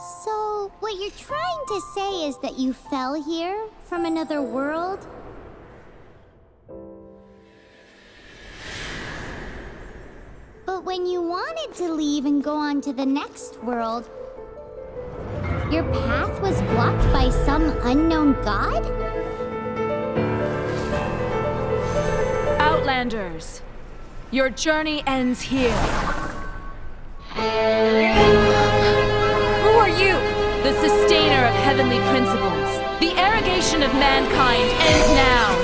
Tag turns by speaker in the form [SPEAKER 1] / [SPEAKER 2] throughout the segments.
[SPEAKER 1] So, what you're trying to say is that you fell here from another world? But when you wanted to leave and go on to the next world, your path was blocked by some unknown god?
[SPEAKER 2] Outlanders, your journey ends here. Who are you? The sustainer of heavenly principles. The arrogation of mankind ends now.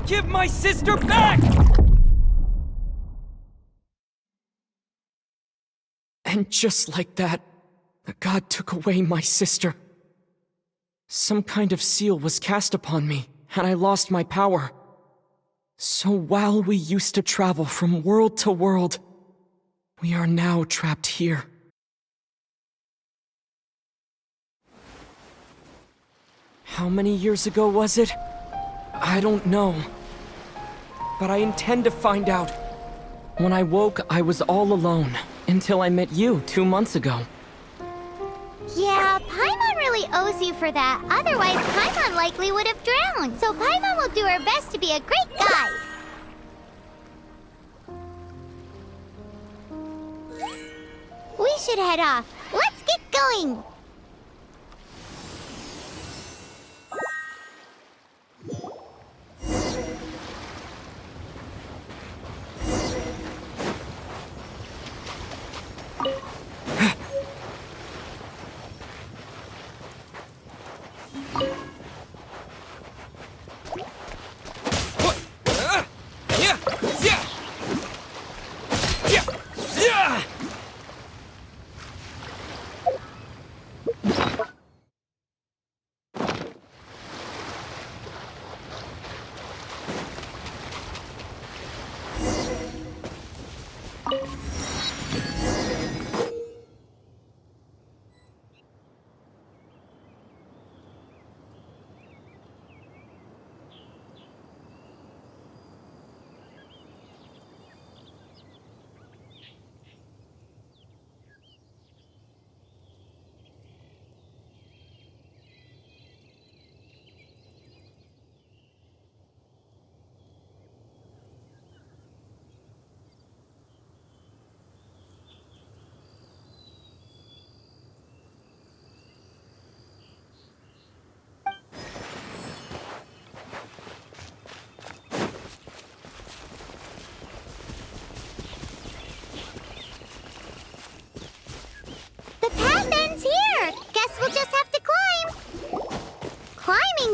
[SPEAKER 3] Give my sister back! And just like that, the god took away my sister. Some kind of seal was cast upon me, and I lost my power. So while we used to travel from world to world, we are now trapped here. How many years ago was it? I don't know. But I intend to find out. When I woke, I was all alone, until I met you 2 months ago.
[SPEAKER 1] Yeah, Paimon really owes you for that. Otherwise, Paimon likely would have drowned. So Paimon will do her best to be a great guide. We should head off. Let's get going!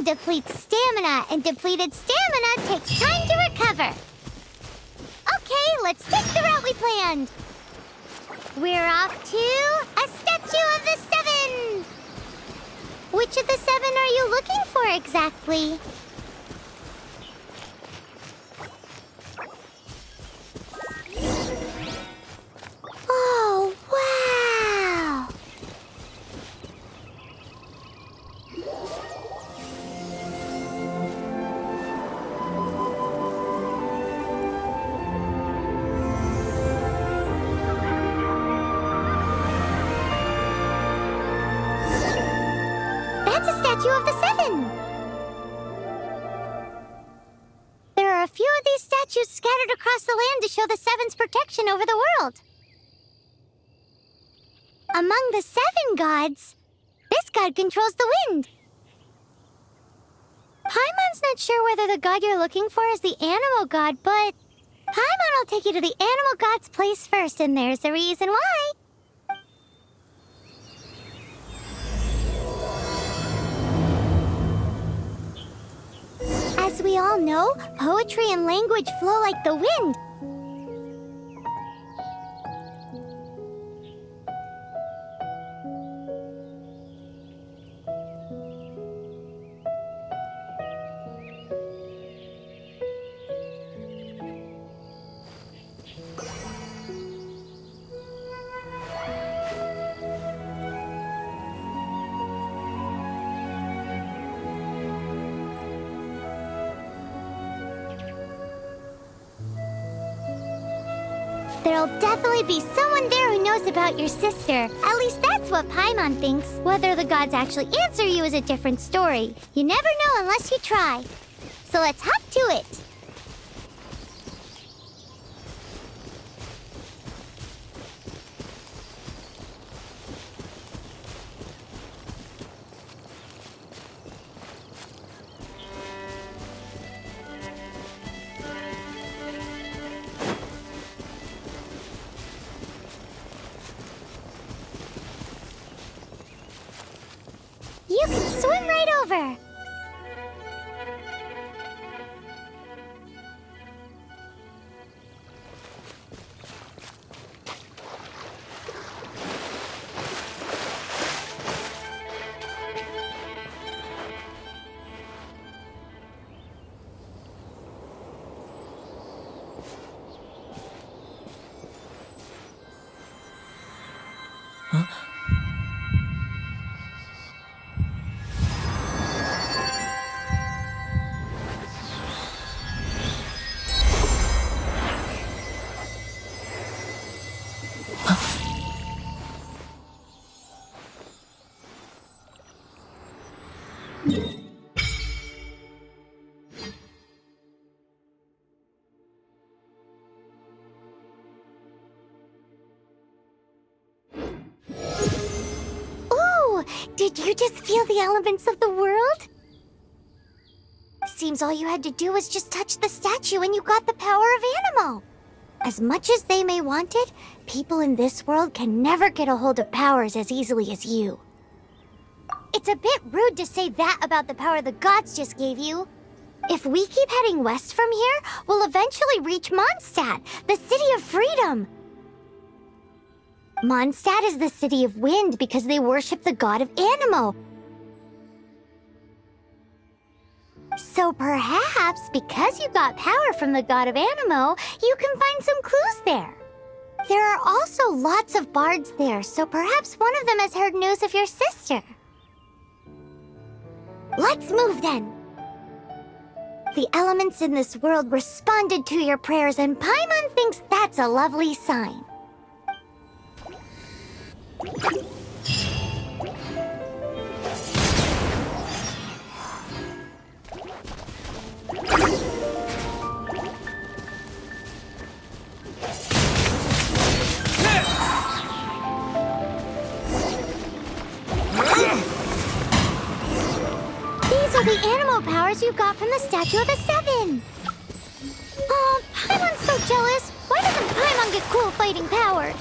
[SPEAKER 1] Depletes stamina, and depleted stamina takes time to recover. Okay, let's take the route we planned. We're off to a statue of the seven. Which of the seven are you looking for exactly? Oh, wow! statues scattered across the land to show the Seven's protection over the world. Among the 7 gods, this god controls the wind. Paimon's not sure whether the god you're looking for is the Anemo god, but Paimon will take you to the Anemo god's place first, and there's the reason why. As we all know, poetry and language flow like the wind. There'll definitely be someone there who knows about your sister. At least that's what Paimon thinks. Whether the gods actually answer you is a different story. You never know unless you try. So let's hop to it. You can swim right over. Did you just feel the elements of the world? Seems all you had to do was just touch the statue and you got the power of Anemo. As much as they may want it, people in this world can never get a hold of powers as easily as you. It's a bit rude to say that about the power the gods just gave you. If we keep heading west from here, we'll eventually reach Mondstadt, the city of freedom. Mondstadt is the city of wind because they worship the god of Anemo. So perhaps, because you got power from the god of Anemo, you can find some clues there. There are also lots of bards there, so perhaps one of them has heard news of your sister. Let's move then. The elements in this world responded to your prayers, and Paimon thinks that's a lovely sign. These are the animal powers you got from the Statue of the Seven. Oh, Paimon's so jealous. Why doesn't Paimon get cool fighting powers?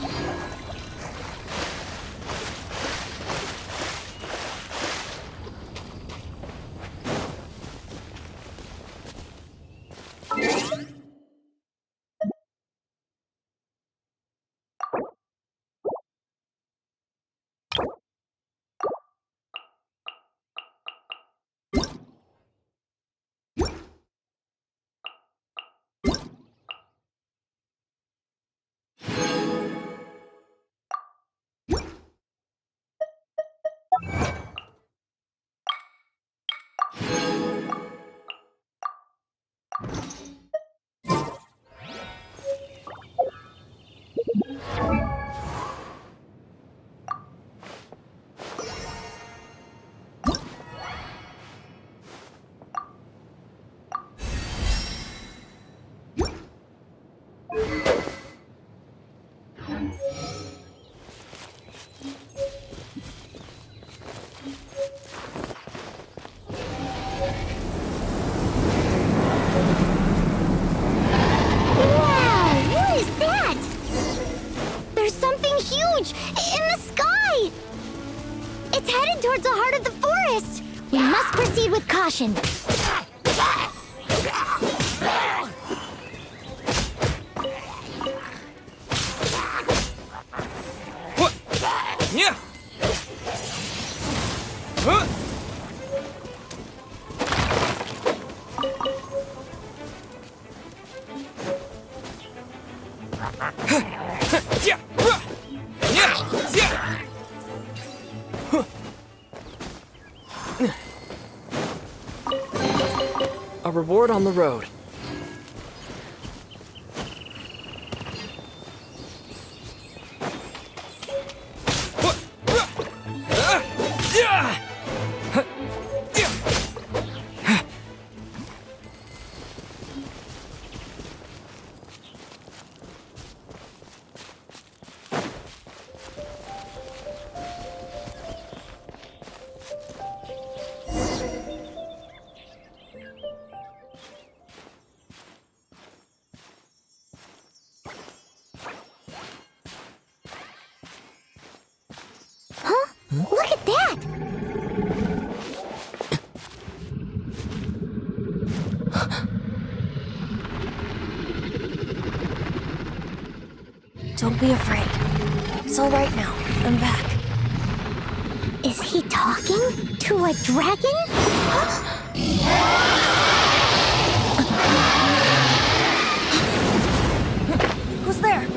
[SPEAKER 1] possession.
[SPEAKER 3] Yeah. Huh? Yeah. Yeah. Yeah. A reward on the road.
[SPEAKER 1] Huh? Look at that!
[SPEAKER 4] Don't be afraid. It's all right now. I'm back.
[SPEAKER 1] Is he talking to a dragon?
[SPEAKER 4] Who's there?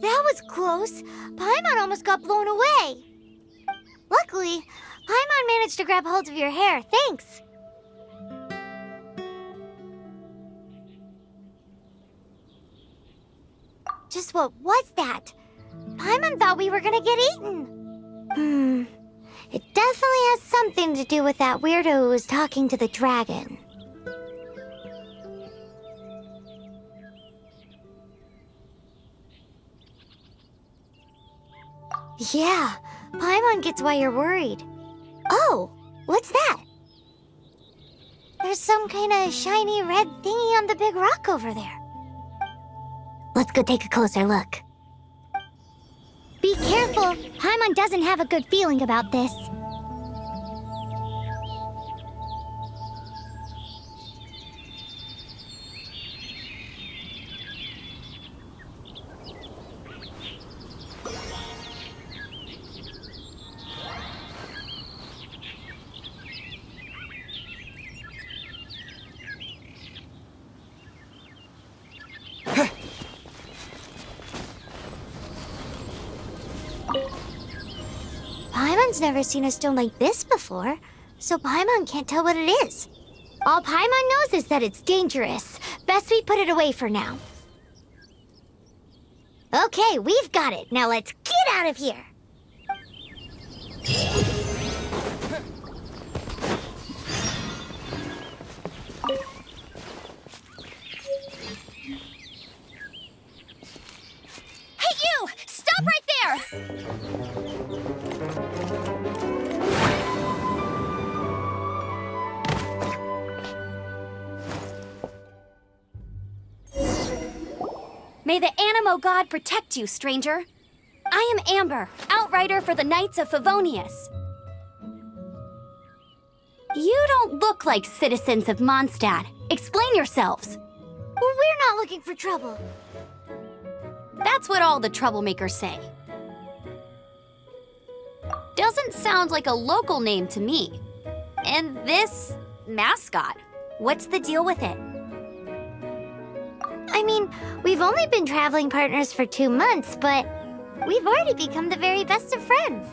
[SPEAKER 1] That was close. Paimon almost got blown away. Luckily, Paimon managed to grab hold of your hair. Thanks. Just what was that? Paimon thought we were gonna get eaten. It definitely has something to do with that weirdo who was talking to the dragon. Yeah, Paimon gets why you're worried. Oh, what's that? There's some kind of shiny red thingy on the big rock over there. Let's go take a closer look. Be careful. Paimon doesn't have a good feeling about this. Paimon's never seen a stone like this before, so Paimon can't tell what it is. All Paimon knows is that it's dangerous. Best we put it away for now. Okay, we've got it. Now let's get out of here.
[SPEAKER 4] Hey, you! Stop right there! May the Anemo god protect you, stranger. I am Amber, outrider for the Knights of Favonius. You don't look like citizens of Mondstadt. Explain yourselves.
[SPEAKER 1] We're not looking for trouble.
[SPEAKER 4] That's what all the troublemakers say. Doesn't sound like a local name to me. And this mascot, what's the deal with it?
[SPEAKER 1] I mean, we've only been traveling partners for 2 months, but we've already become the very best of friends.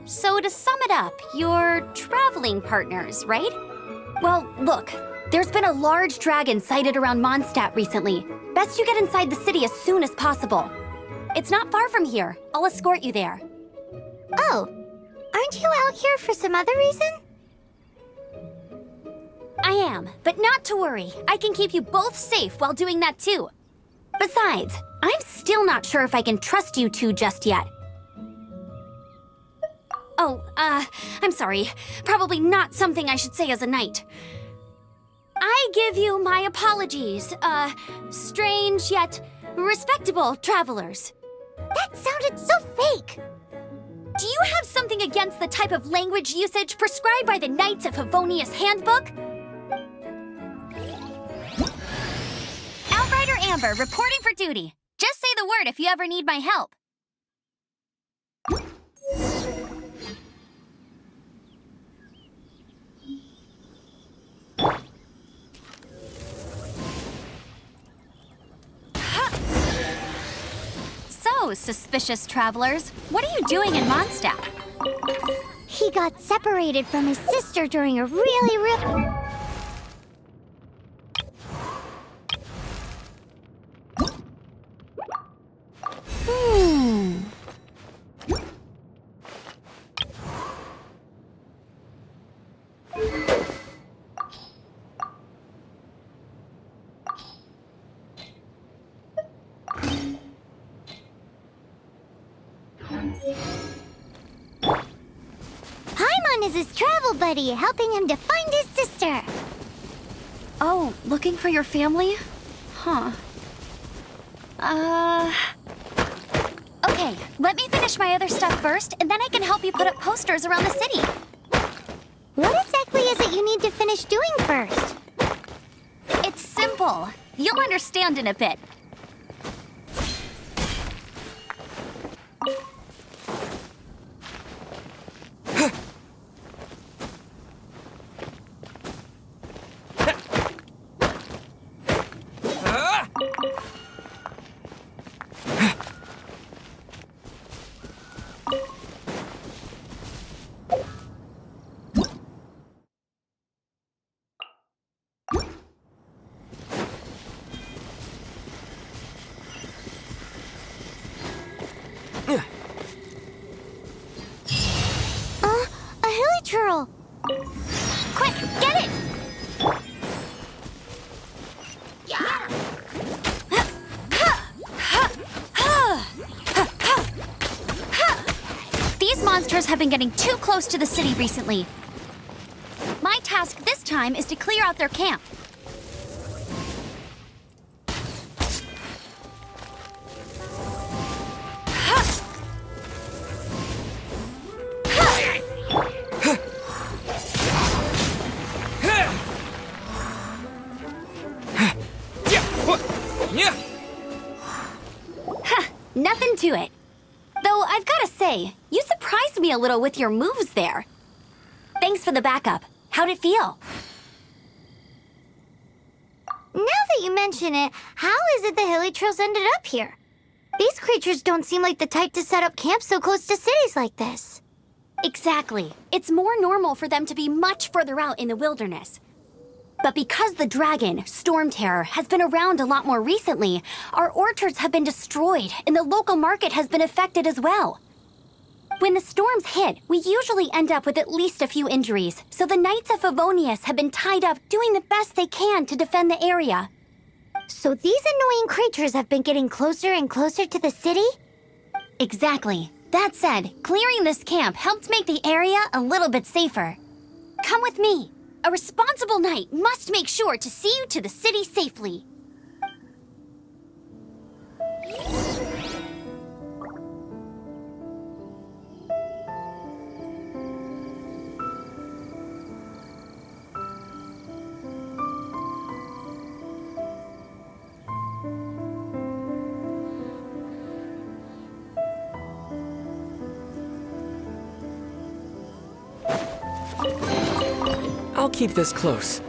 [SPEAKER 4] So to sum it up, you're traveling partners, right? Well, look, there's been a large dragon sighted around Mondstadt recently. Best you get inside the city as soon as possible. It's not far from here. I'll escort you there.
[SPEAKER 1] Oh, aren't you out here for some other reason?
[SPEAKER 4] I am, but not to worry. I can keep you both safe while doing that too. Besides, I'm still not sure if I can trust you two just yet. I'm sorry. Probably not something I should say as a knight. I give you my apologies, strange yet respectable travelers.
[SPEAKER 1] That sounded so fake.
[SPEAKER 4] Do you have something against the type of language usage prescribed by the Knights of Favonius Handbook? Outrider Amber, reporting for duty. Just say the word if you ever need my help. So, suspicious travelers, what are you doing in Mondstadt?
[SPEAKER 1] He got separated from his sister during a really. Paimon is his travel buddy, helping him to find his sister.
[SPEAKER 4] Oh, looking for your family? Huh. Okay, let me finish my other stuff first, and then I can help you put up posters around the city.
[SPEAKER 1] What exactly is it you need to finish doing first?
[SPEAKER 4] It's simple. You'll understand in a bit.
[SPEAKER 1] A hilly churl.
[SPEAKER 4] Quick, get it! These monsters have been getting too close to the city recently. My task this time is to clear out their camp. Nothing to it. Though I've gotta say, you surprised me a little with your moves there. Thanks for the backup. How'd it feel?
[SPEAKER 1] Now that you mention it, how is it the hilly trails ended up here? These creatures don't seem like the type to set up camp so close to cities like this.
[SPEAKER 4] Exactly. It's more normal for them to be much further out in the wilderness. But because the dragon, Stormterror, has been around a lot more recently, our orchards have been destroyed and the local market has been affected as well. When the storms hit, we usually end up with at least a few injuries, so the Knights of Favonius have been tied up doing the best they can to defend the area.
[SPEAKER 1] So these annoying creatures have been getting closer and closer to the city?
[SPEAKER 4] Exactly. That said, clearing this camp helped make the area a little bit safer. Come with me. A responsible knight must make sure to see you to the city safely.
[SPEAKER 3] I'll keep this close.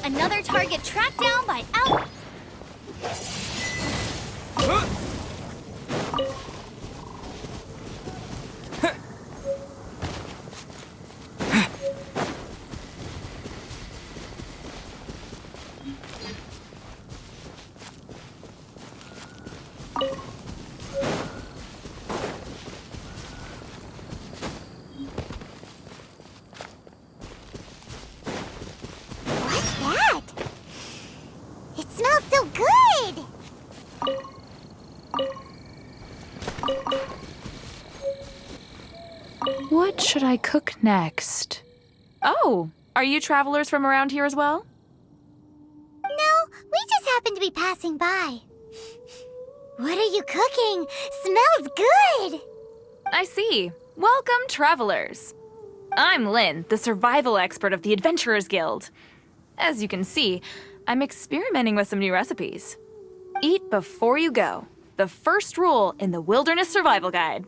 [SPEAKER 4] Another target tracked down by out.
[SPEAKER 1] What's that? It smells so good!
[SPEAKER 2] What should I cook next? Oh, are you travelers from around here as well?
[SPEAKER 1] No, we just happened to be passing by. What are you cooking? Smells good!
[SPEAKER 2] I see. Welcome, travelers. I'm Lynn, the survival expert of the Adventurers Guild. As you can see, I'm experimenting with some new recipes. Eat before you go. The first rule in the Wilderness Survival Guide.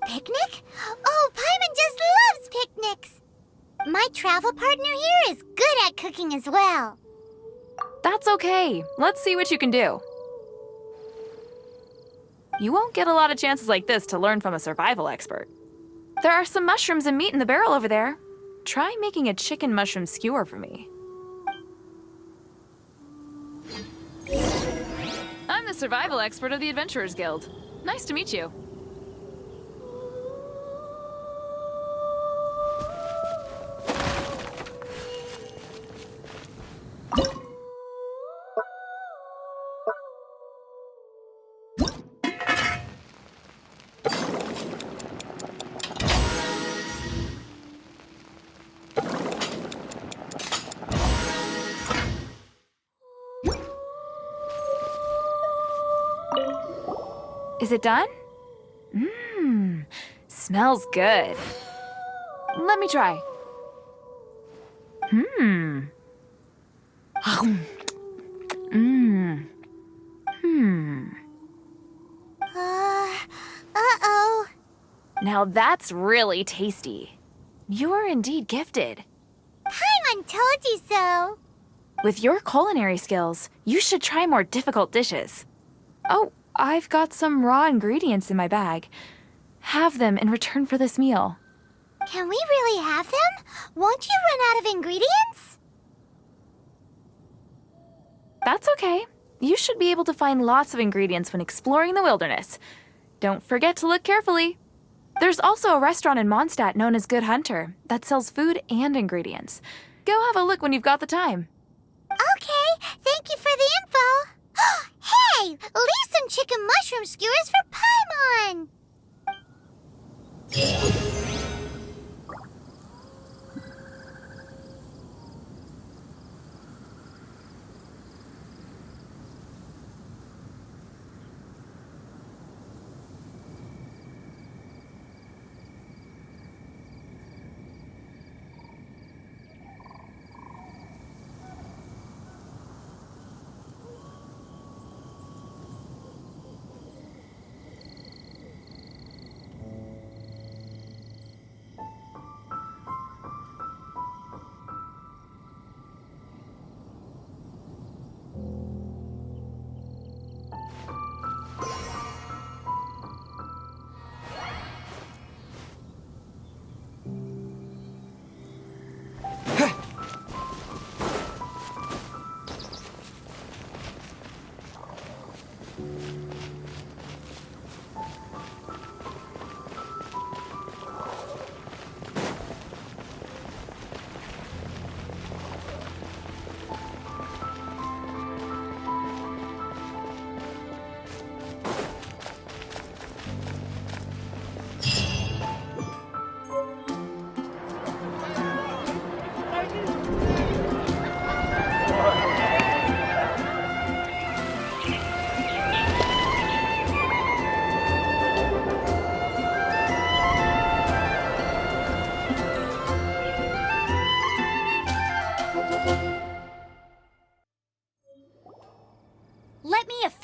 [SPEAKER 1] Picnic? Oh, Paimon just loves picnics! My travel partner here is good at cooking as well.
[SPEAKER 2] That's okay. Let's see what you can do. You won't get a lot of chances like this to learn from a survival expert. There are some mushrooms and meat in the barrel over there. Try making a chicken mushroom skewer for me. I'm the survival expert of the Adventurers Guild. Nice to meet you. Is it done? Mmm, smells good. Let me try. Mmm. Mmm. Hmm.
[SPEAKER 1] Uh-oh.
[SPEAKER 2] Now that's really tasty. You're indeed gifted.
[SPEAKER 1] Paimon told you so.
[SPEAKER 2] With your culinary skills, you should try more difficult dishes. Oh, I've got some raw ingredients in my bag. Have them in return for this meal.
[SPEAKER 1] Can we really have them? Won't you run out of ingredients?
[SPEAKER 2] That's okay. You should be able to find lots of ingredients when exploring the wilderness. Don't forget to look carefully. There's also a restaurant in Mondstadt known as Good Hunter that sells food and ingredients. Go have a look when you've got the time.
[SPEAKER 1] Okay, thank you for the info. Hey, leave some chicken mushroom skewers for Paimon.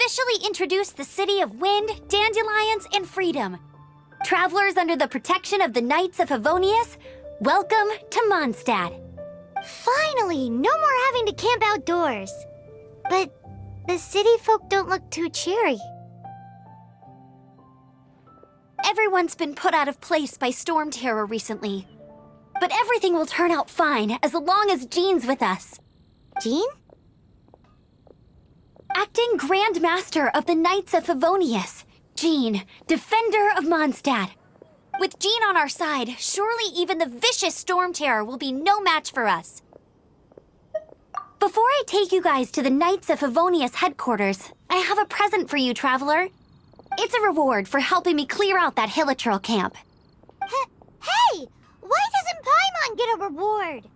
[SPEAKER 4] officially introduce the city of wind, dandelions, and freedom. Travelers under the protection of the Knights of Favonius, welcome to Mondstadt.
[SPEAKER 1] Finally, no more having to camp outdoors. But the city folk don't look too cheery.
[SPEAKER 4] Everyone's been put out of place by Stormterror recently. But everything will turn out fine as long as Jean's with us.
[SPEAKER 1] Jean?
[SPEAKER 4] Acting Grand Master of the Knights of Favonius, Jean, Defender of Mondstadt. With Jean on our side, surely even the vicious Stormterror will be no match for us. Before I take you guys to the Knights of Favonius headquarters, I have a present for you, Traveler. It's a reward for helping me clear out that Hilitril camp.
[SPEAKER 1] Hey! Why doesn't Paimon get a reward?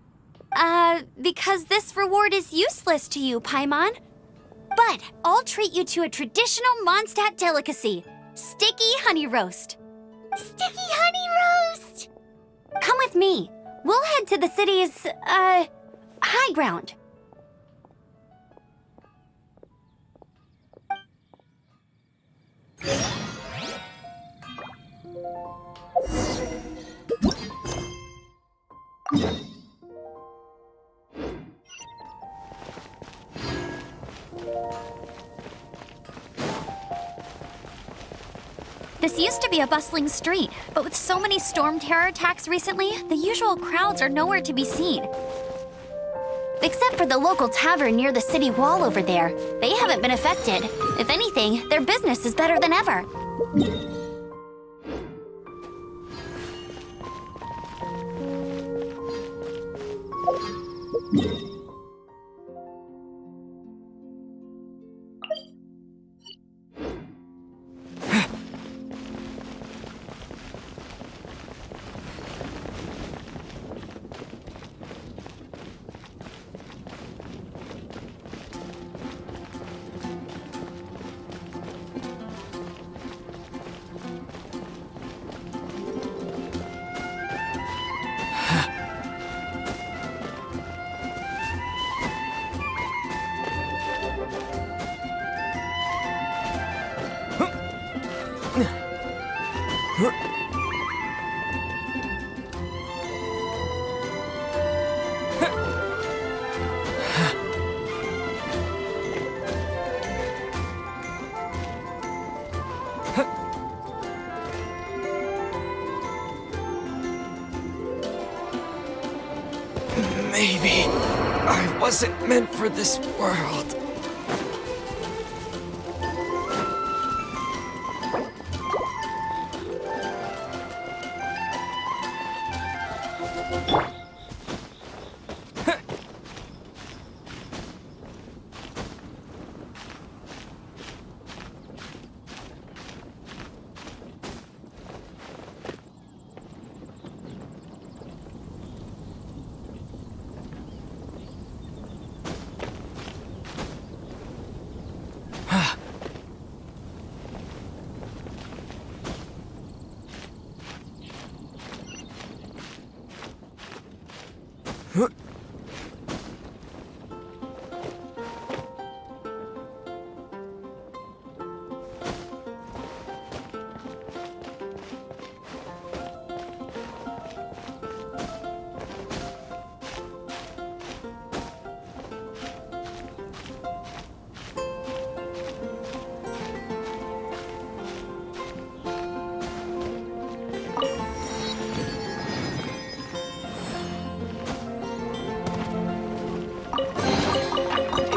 [SPEAKER 4] Because this reward is useless to you, Paimon. But I'll treat you to a traditional Mondstadt delicacy, sticky honey roast.
[SPEAKER 1] Sticky honey roast!
[SPEAKER 4] Come with me. We'll head to the city's, high ground. This used to be a bustling street, but with so many Stormterror attacks recently, the usual crowds are nowhere to be seen. Except for the local tavern near the city wall over there. They haven't been affected. If anything, their business is better than ever.
[SPEAKER 3] Maybe I wasn't meant for this world.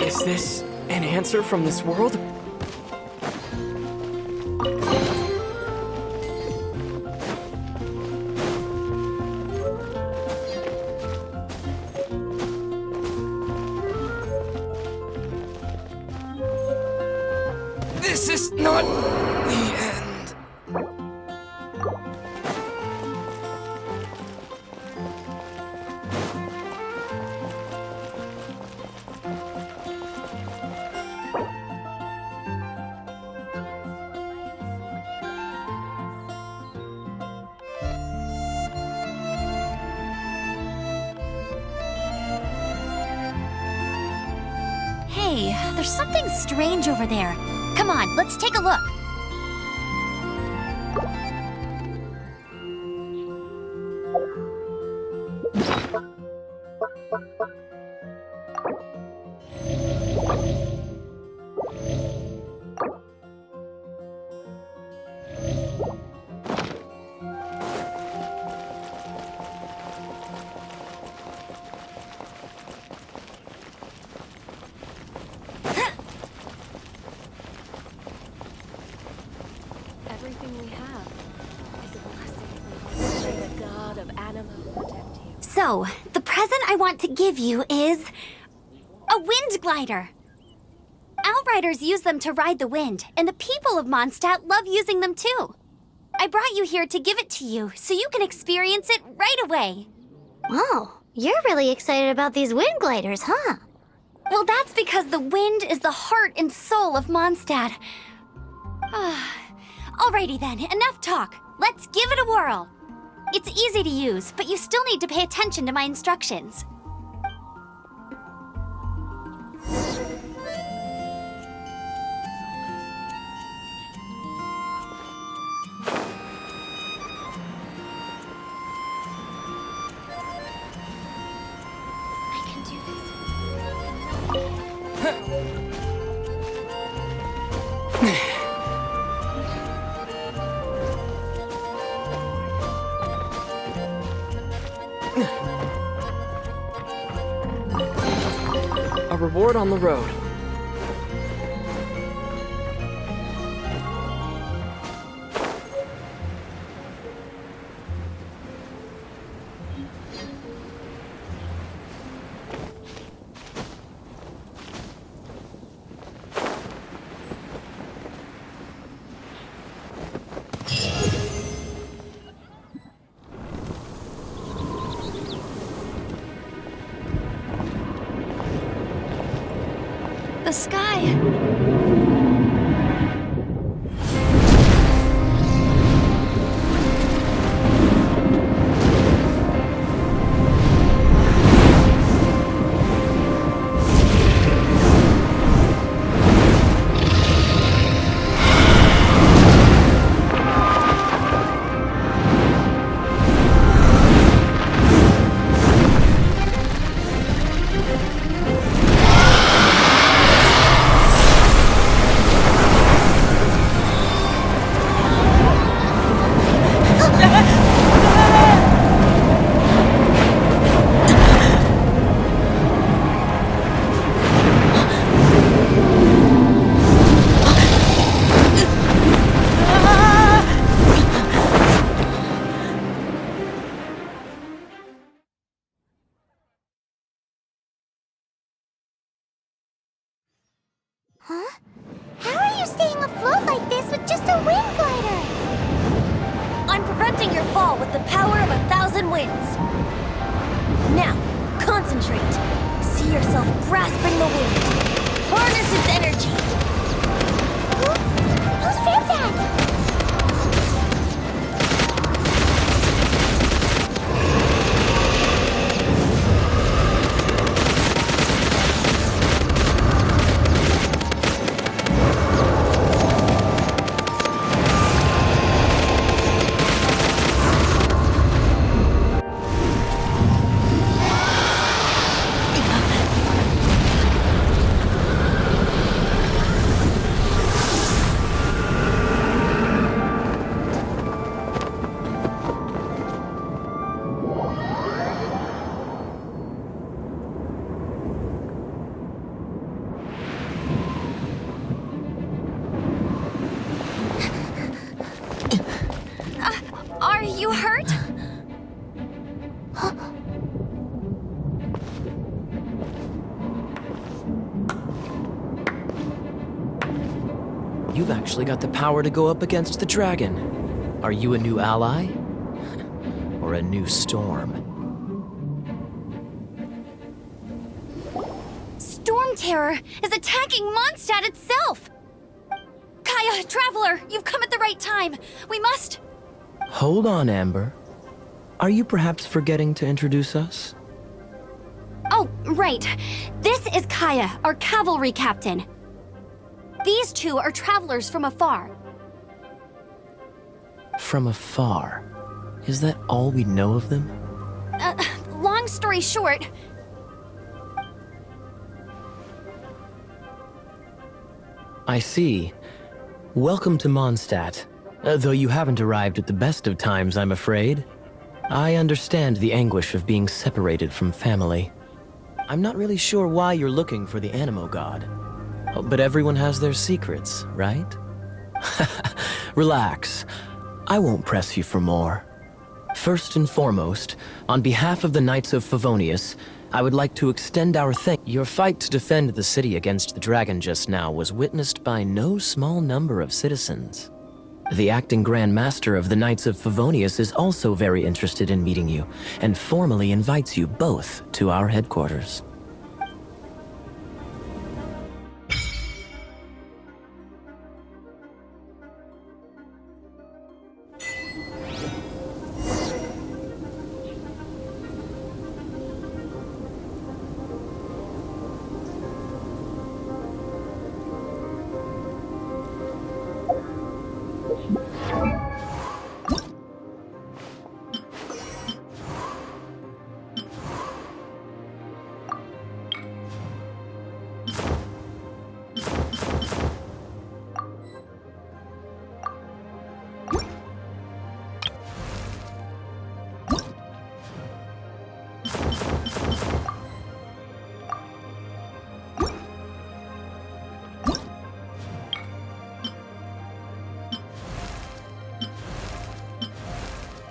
[SPEAKER 3] Is this an answer from this world? This is not the end.
[SPEAKER 4] Hey, there's something strange over there. Come on, let's take a look.
[SPEAKER 5] Everything we have is a blessing. May the god of Anemo protect you.
[SPEAKER 4] So, the present I want to give you is a wind glider. Outriders use them to ride the wind, and the people of Mondstadt love using them too. I brought you here to give it to you so you can experience it right away.
[SPEAKER 1] Wow, you're really excited about these wind gliders, huh?
[SPEAKER 4] Well, that's because the wind is the heart and soul of Mondstadt. Alrighty then, enough talk. Let's give it a whirl. It's easy to use, but you still need to pay attention to my instructions. I can do this.
[SPEAKER 3] A reward on the road.
[SPEAKER 4] The sky.
[SPEAKER 1] Huh? How are you staying afloat like this with just a wind glider?
[SPEAKER 5] I'm preventing your fall with the power of 1,000 winds. Now, concentrate. See yourself grasping the wind. Harness its energy.
[SPEAKER 1] Who said that?
[SPEAKER 4] Are you hurt?
[SPEAKER 6] You've actually got the power to go up against the dragon. Are you a new ally? Or a new storm?
[SPEAKER 4] Stormterror is attacking Mondstadt itself! Kaya, Traveler, you've come at the right time. We must...
[SPEAKER 6] Hold on, Amber. Are you perhaps forgetting to introduce us?
[SPEAKER 4] Oh, right. This is Kaya, our cavalry captain. These two are travelers from afar.
[SPEAKER 6] From afar. Is that all we know of them?
[SPEAKER 4] Long story short,
[SPEAKER 6] I see. Welcome to Mondstadt. Though you haven't arrived at the best of times, I'm afraid. I understand the anguish of being separated from family. I'm not really sure why you're looking for the Anemo god. But everyone has their secrets, right? Relax. I won't press you for more. First and foremost, on behalf of the Knights of Favonius, I would like to extend our thanks. Your fight to defend the city against the dragon just now was witnessed by no small number of citizens. The acting Grand Master of the Knights of Favonius is also very interested in meeting you, and formally invites you both to our headquarters.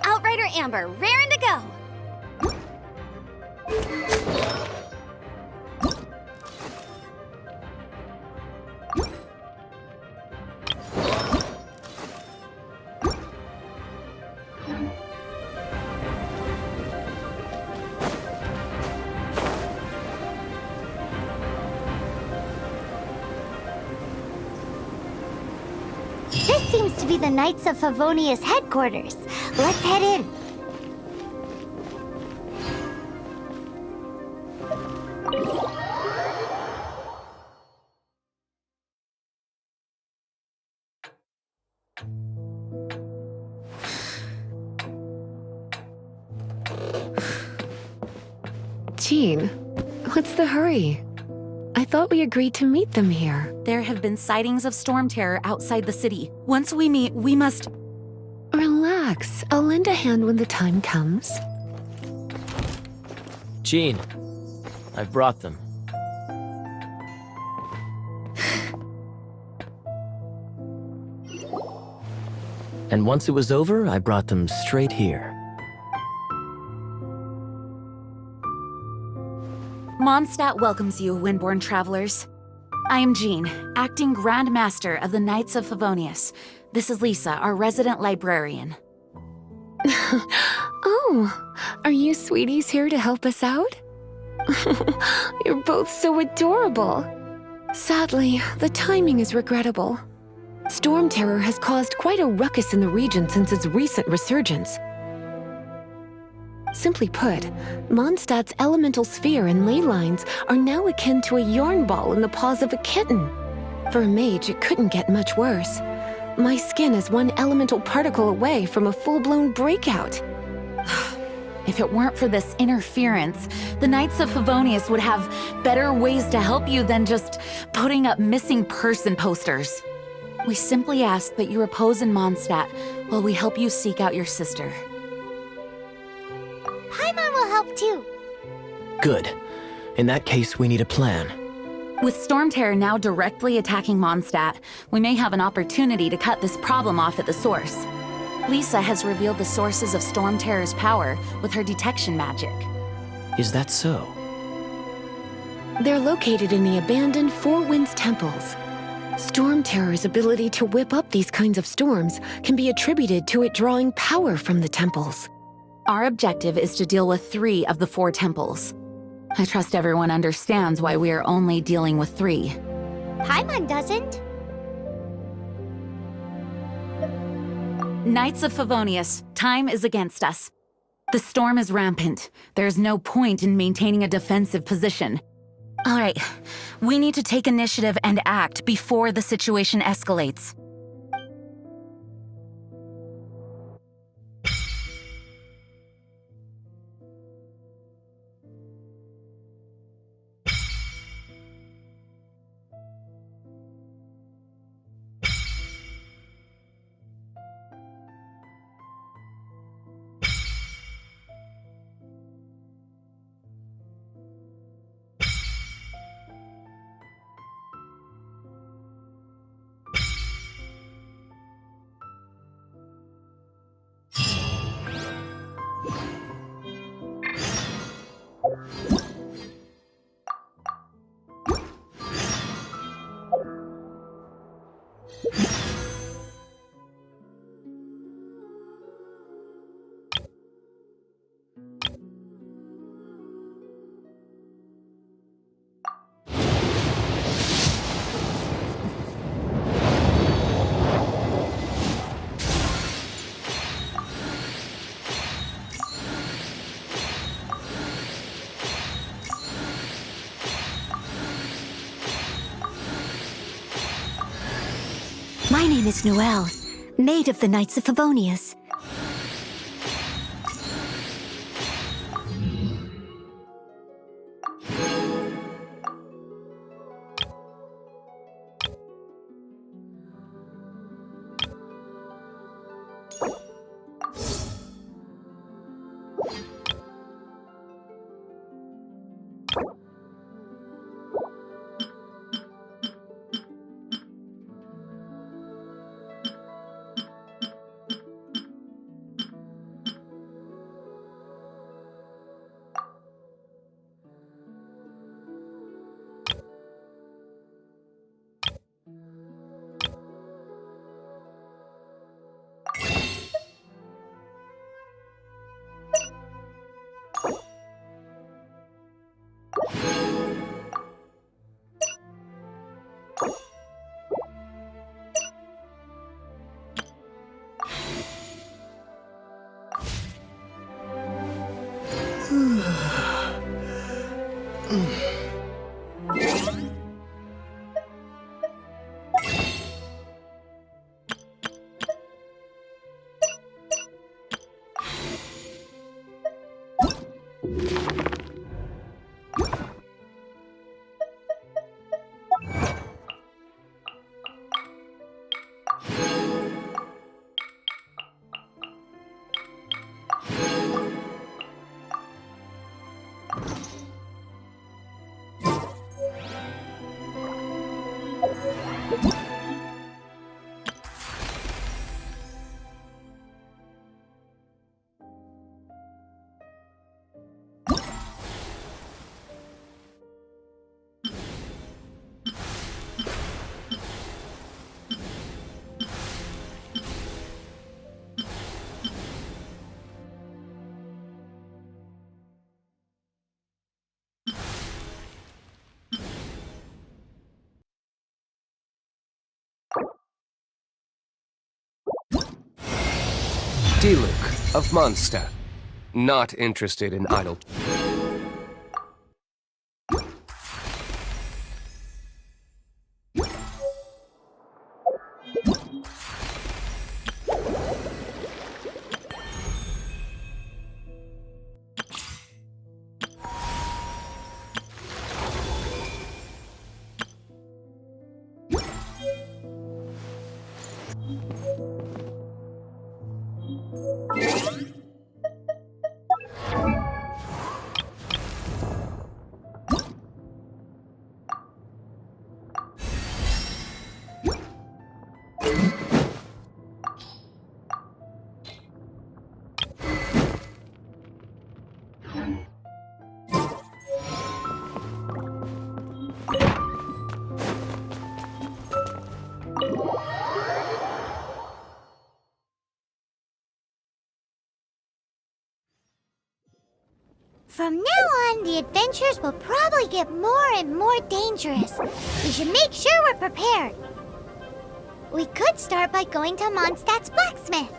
[SPEAKER 4] Outrider Amber, raring to go.
[SPEAKER 1] This seems to be the Knights of Favonius headquarters. Let's head in.
[SPEAKER 7] Jean, what's the hurry? I thought we agreed to meet them here.
[SPEAKER 8] There have been sightings of Stormterror outside the city. Once we meet, we must...
[SPEAKER 7] Relax. I'll lend a hand when the time comes.
[SPEAKER 6] Jean, I've brought them. And once it was over, I brought them straight here.
[SPEAKER 8] Mondstadt welcomes you, Windborn travelers. I am Jean, acting Grand Master of the Knights of Favonius. This is Lisa, our resident librarian.
[SPEAKER 7] Oh, are you sweeties here to help us out? You're both so adorable. Sadly, the timing is regrettable. Stormterror has caused quite a ruckus in the region since its recent resurgence. Simply put, Mondstadt's elemental sphere and ley lines are now akin to a yarn ball in the paws of a kitten. For a mage, it couldn't get much worse. My skin is one elemental particle away from a full-blown breakout.
[SPEAKER 8] If it weren't for this interference, the Knights of Favonius would have better ways to help you than just putting up missing person posters. We simply ask that you repose in Mondstadt while we help you seek out your sister.
[SPEAKER 1] Paimon will help too.
[SPEAKER 6] Good. In that case, we need a plan.
[SPEAKER 8] With Stormterror now directly attacking Mondstadt, we may have an opportunity to cut this problem off at the source. Lisa has revealed the sources of Stormterror's power with her detection magic.
[SPEAKER 6] Is that so?
[SPEAKER 7] They're located in the abandoned Four Winds temples. Stormterror's ability to whip up these kinds of storms can be attributed to it drawing power from the temples.
[SPEAKER 8] Our objective is to deal with 3 of the 4 temples. I trust everyone understands why we are only dealing with 3.
[SPEAKER 1] Paimon doesn't.
[SPEAKER 8] Knights of Favonius, time is against us. The storm is rampant. There's no point in maintaining a defensive position. All right, we need to take initiative and act before the situation escalates.
[SPEAKER 5] My name is Noelle, maid of the Knights of Favonius.
[SPEAKER 9] Diluc of Mondstadt. Not interested in idle...
[SPEAKER 1] From now on, the adventures will probably get more and more dangerous. We should make sure we're prepared. We could start by going to Mondstadt's blacksmith.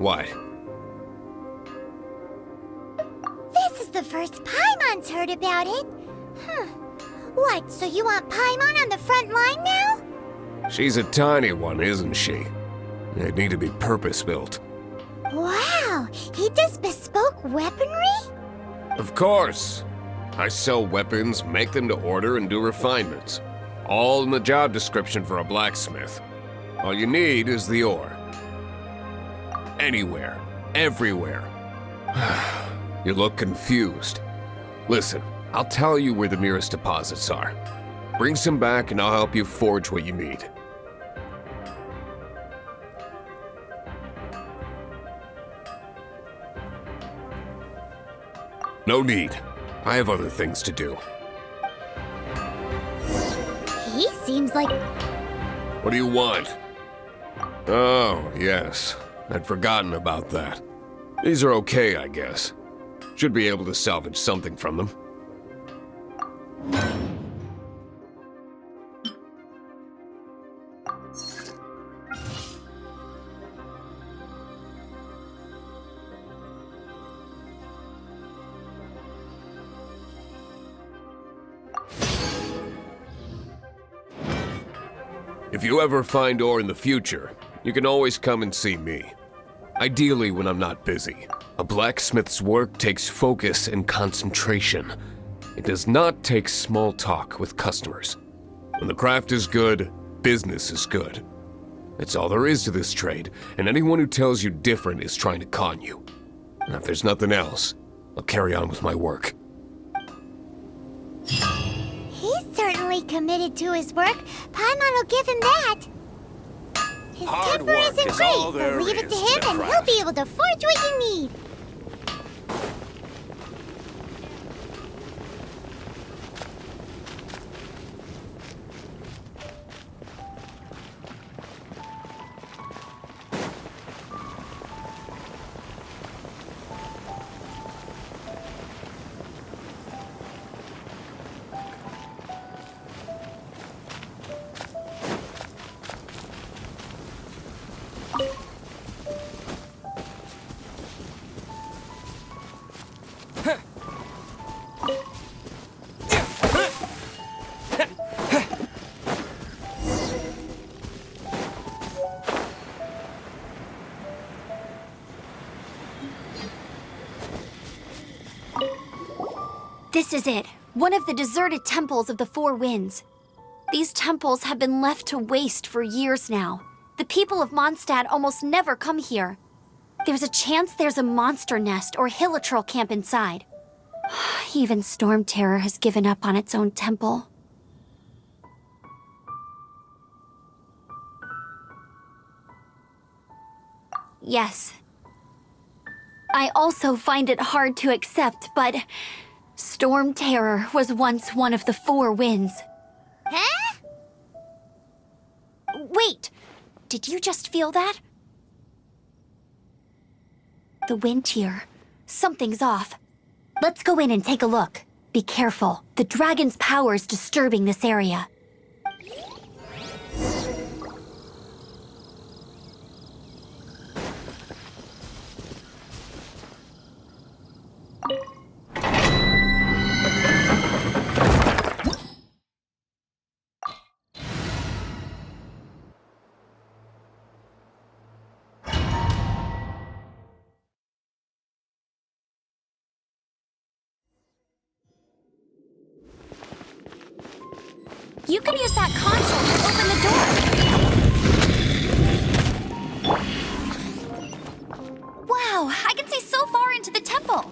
[SPEAKER 9] Why?
[SPEAKER 1] This is the first Paimon's heard about it. What, so you want Paimon on the front line now?
[SPEAKER 9] She's a tiny one, isn't she? They'd need to be purpose-built.
[SPEAKER 1] Wow, he does bespoke weaponry?
[SPEAKER 9] Of course. I sell weapons, make them to order, and do refinements. All in the job description for a blacksmith. All you need is the ore. Anywhere. Everywhere. You look confused. Listen, I'll tell you where the nearest deposits are. Bring some back and I'll help you forge what you need. No need. I have other things to do.
[SPEAKER 1] He seems like...
[SPEAKER 9] What do you want? Oh, yes. I'd forgotten about that. These are okay, I guess. Should be able to salvage something from them. If you ever find ore in the future, you can always come and see me. Ideally when I'm not busy. A blacksmith's work takes focus and concentration. It does not take small talk with customers. When the craft is good, business is good. That's all there is to this trade, and anyone who tells you different is trying to con you. And if there's nothing else, I'll carry on with my work.
[SPEAKER 1] He's certainly committed to his work. Paimon will give him that. His
[SPEAKER 10] Hard
[SPEAKER 1] temper
[SPEAKER 10] work
[SPEAKER 1] isn't
[SPEAKER 10] is
[SPEAKER 1] great,
[SPEAKER 10] all
[SPEAKER 1] but
[SPEAKER 10] there
[SPEAKER 1] leave it to
[SPEAKER 10] is
[SPEAKER 1] him
[SPEAKER 10] to
[SPEAKER 1] and he'll
[SPEAKER 10] craft.
[SPEAKER 1] be able to forge what you need.
[SPEAKER 4] This is it. One of the deserted temples of the Four Winds. These temples have been left to waste for years now. The people of Mondstadt almost never come here. There's a chance there's a monster nest or hilitrol camp inside. Even Stormterror has given up on its own temple. Yes. I also find it hard to accept, but Stormterror was once one of the Four Winds.
[SPEAKER 1] Huh?
[SPEAKER 4] Wait! Did you just feel that? The wind here. Something's off. Let's go in and take a look. Be careful. The dragon's power is disturbing this area. You can use that console to open the door. Wow, I can see so far into the temple.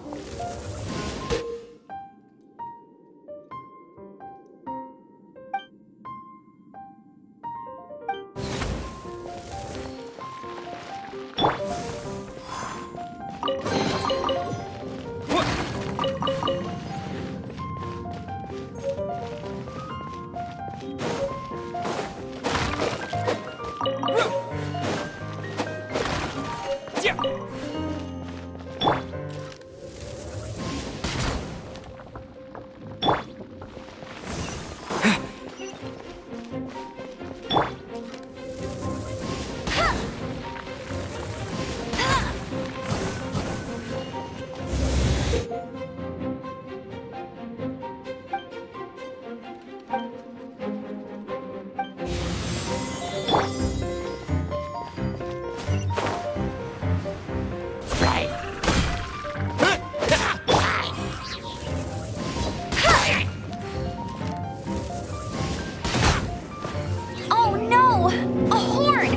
[SPEAKER 4] Oh no! A horn!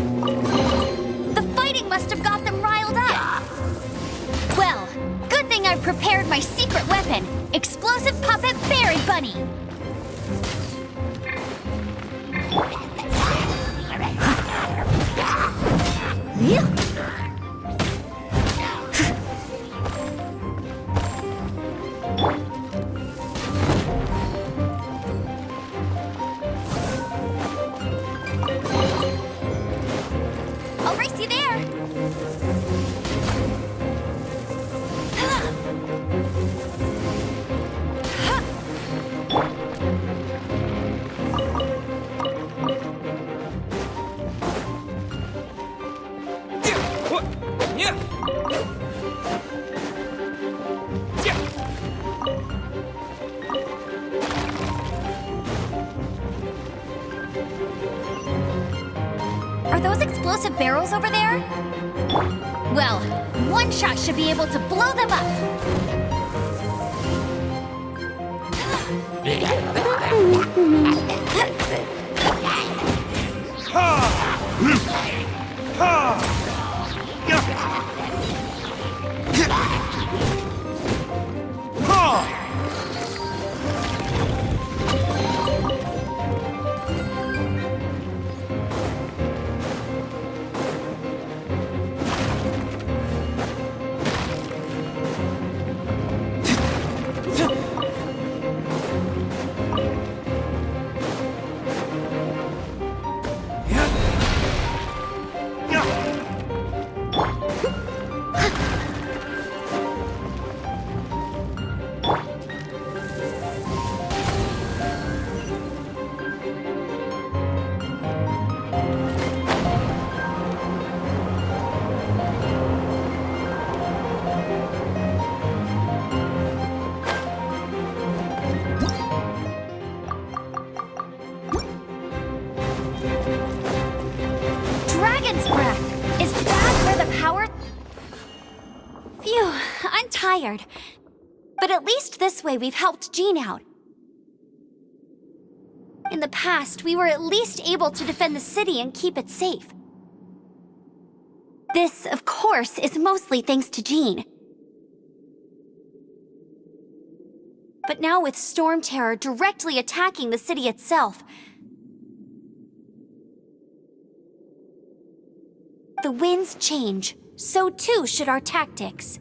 [SPEAKER 4] The fighting must have got them riled up. Well, good thing I prepared my secret weapon, explosive puppet Berry Bunny. I'll race you there. Are those explosive barrels over there? Well, one shot should be able to blow them up. Dragon's breath! Is that where the power... Phew, I'm tired. But at least this way we've helped Jean out. In the past, we were at least able to defend the city and keep it safe. This, of course, is mostly thanks to Jean. But now with Stormterror directly attacking the city itself, the winds change, so too should our tactics.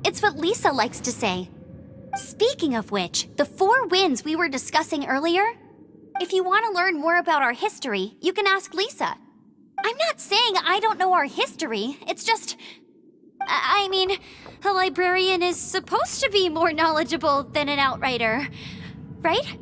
[SPEAKER 4] It's what Lisa likes to say. Speaking of which, the 4 winds we were discussing earlier, if you want to learn more about our history, you can ask Lisa. I'm not saying I don't know our history, it's just... I mean, a librarian is supposed to be more knowledgeable than an outrider, right?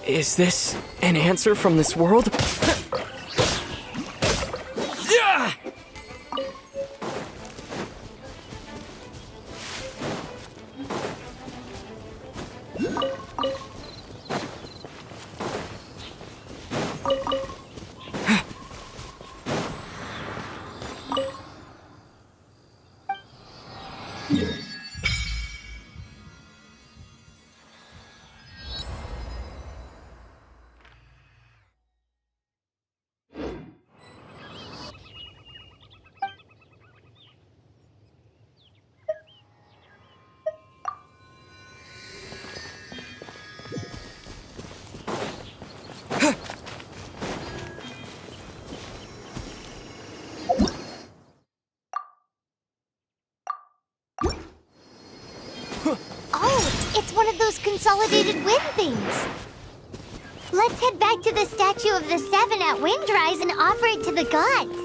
[SPEAKER 3] Is this an answer from this world? Yeah!
[SPEAKER 1] It's one of those consolidated wind things. Let's head back to the statue of the Seven at Windrise and offer it to the gods.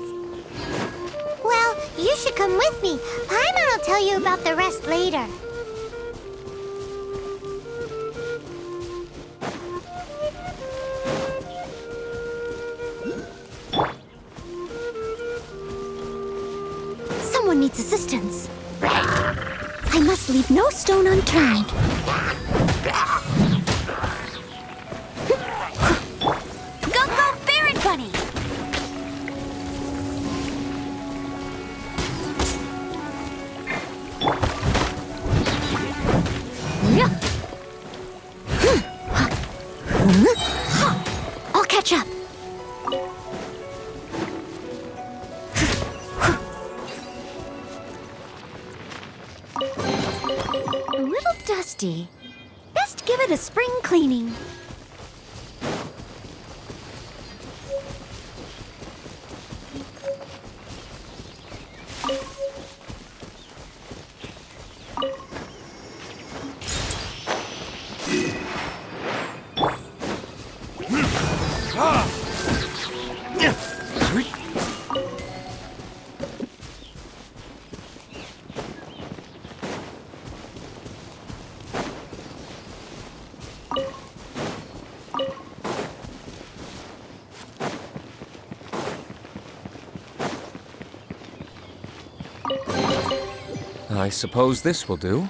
[SPEAKER 1] Well, you should come with me. Paimon will tell you about the rest later.
[SPEAKER 4] Someone needs assistance. I must leave no stone unturned. Go, go, Baron Bunny! I'll catch up. A little dusty. Best give it a spring cleaning.
[SPEAKER 9] I suppose this will do.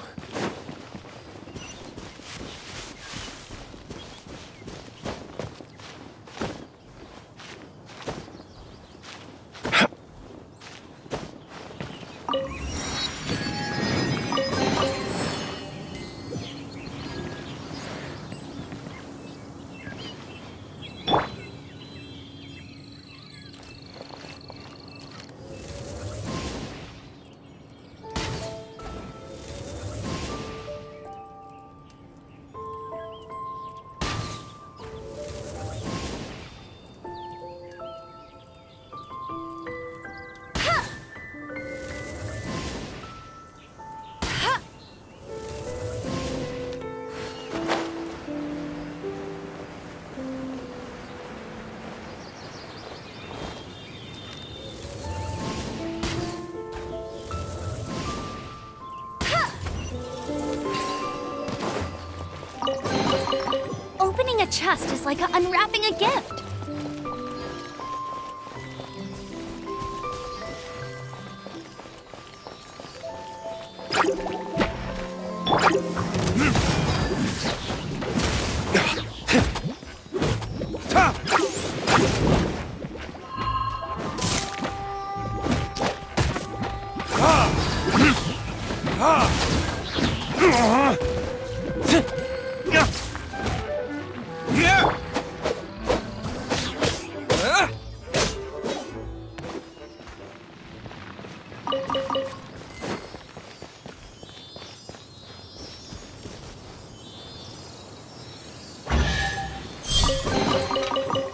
[SPEAKER 4] Opening a chest is like unwrapping a gift.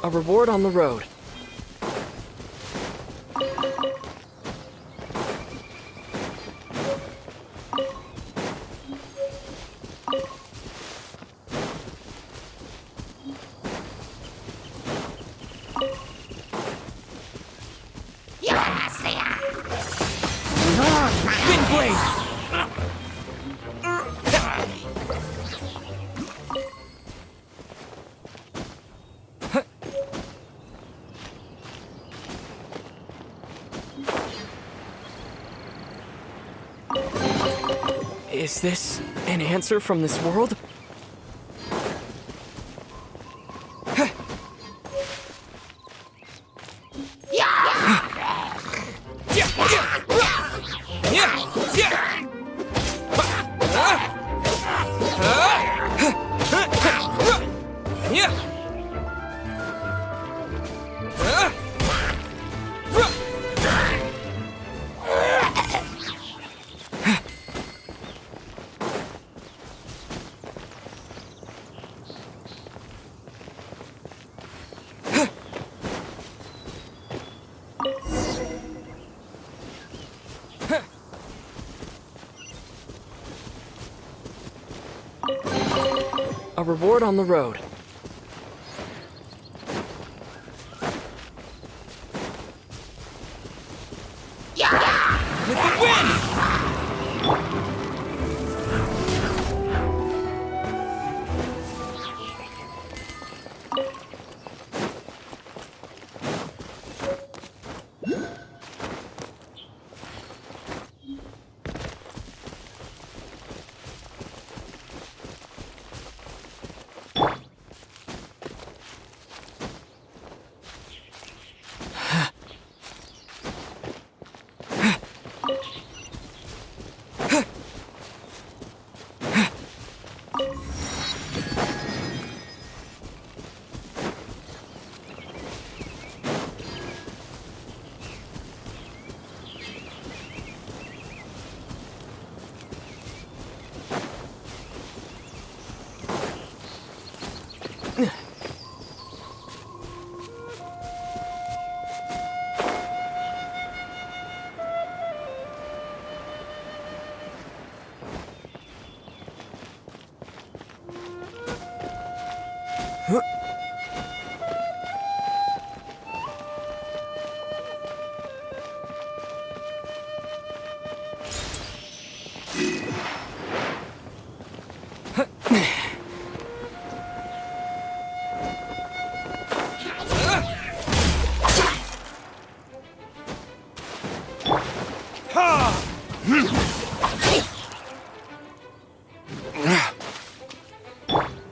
[SPEAKER 3] A reward on the road. Is this an answer from this world? A reward on the road.
[SPEAKER 10] With the wind!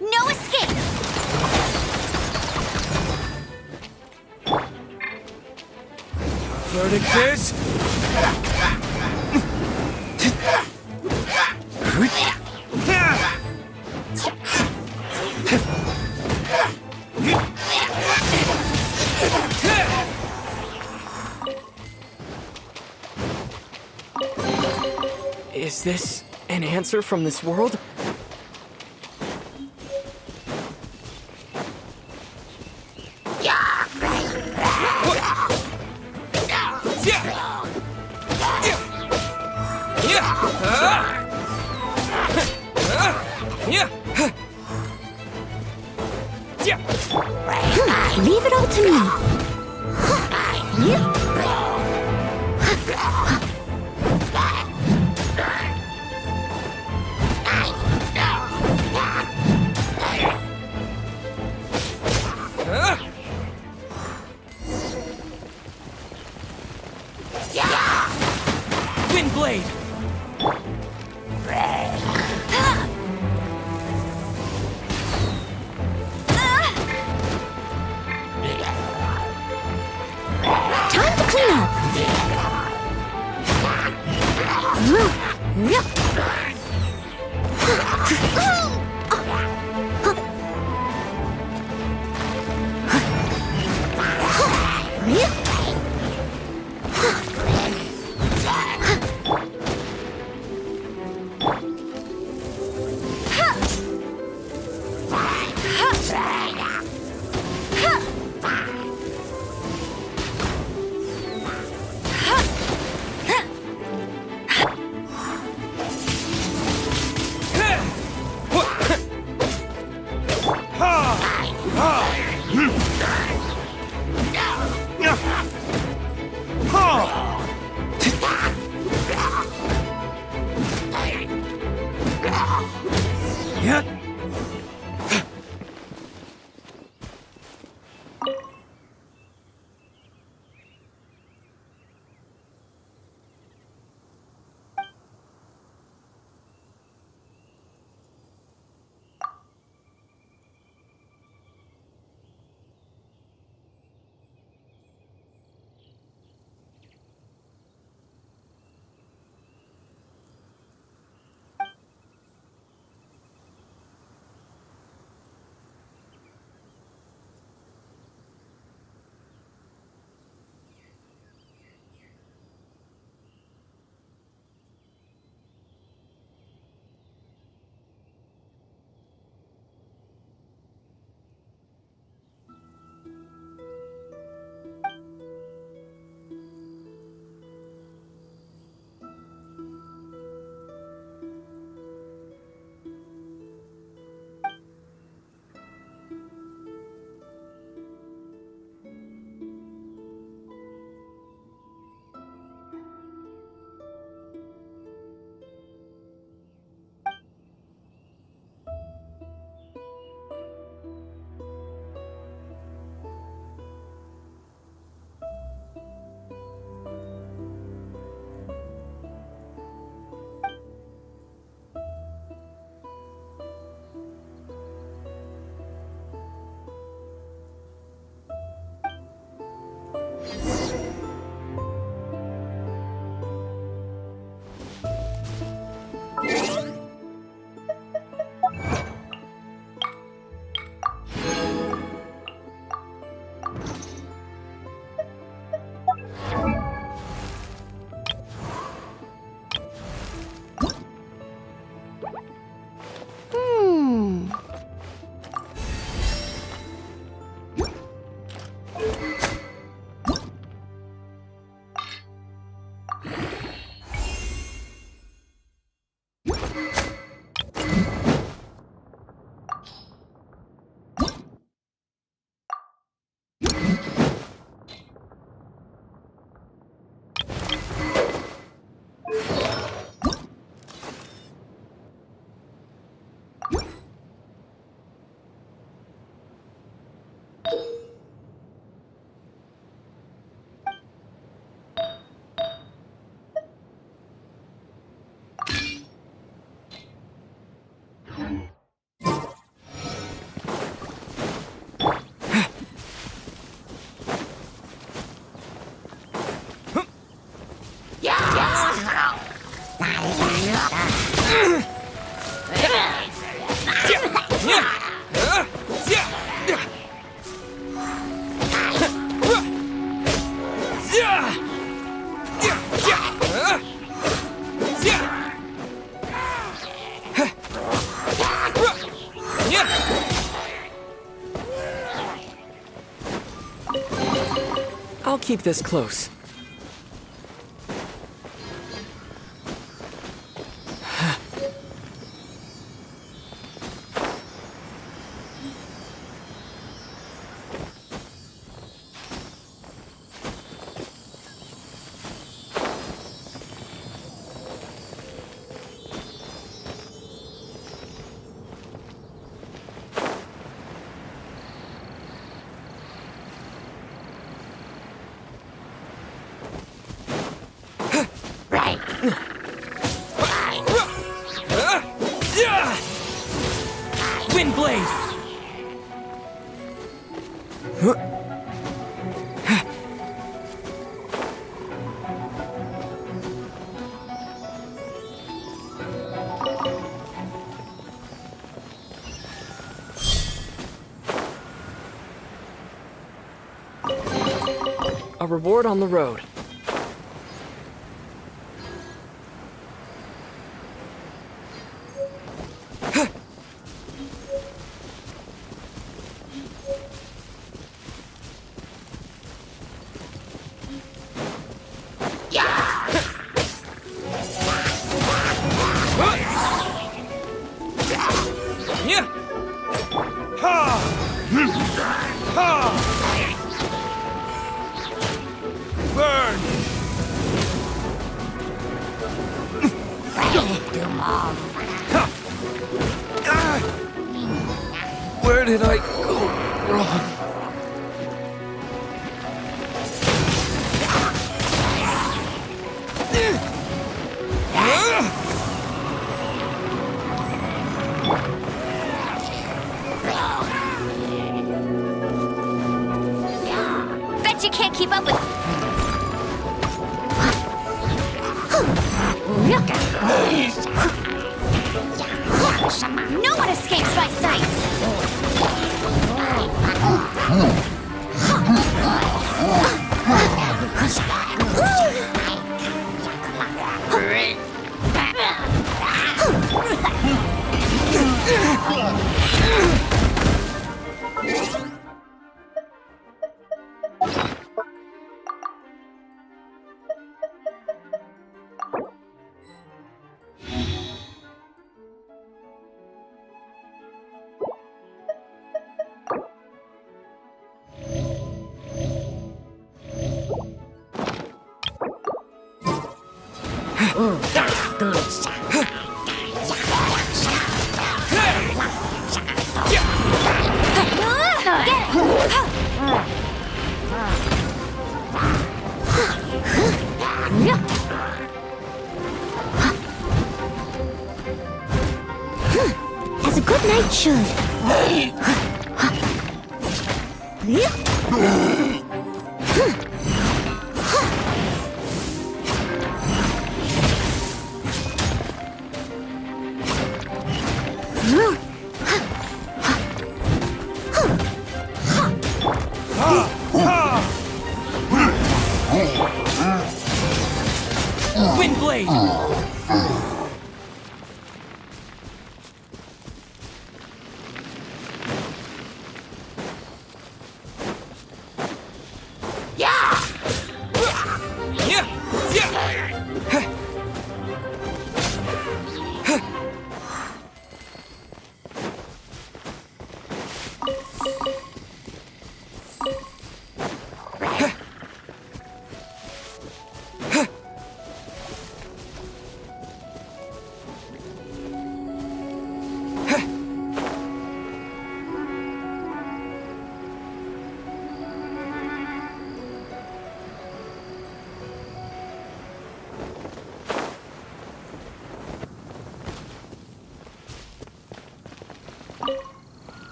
[SPEAKER 5] No escape!
[SPEAKER 10] Verdict is...
[SPEAKER 3] Is this an answer from this world?
[SPEAKER 7] Leave it all to me.
[SPEAKER 10] Windblade!
[SPEAKER 7] Time to clean up.
[SPEAKER 3] I'll keep this close.
[SPEAKER 10] Windblade!
[SPEAKER 3] A reward on the road.
[SPEAKER 9] Where did I go wrong?
[SPEAKER 5] Bet you can't keep up with... No one escapes my sights!
[SPEAKER 1] As a good knight should.
[SPEAKER 10] Windblade!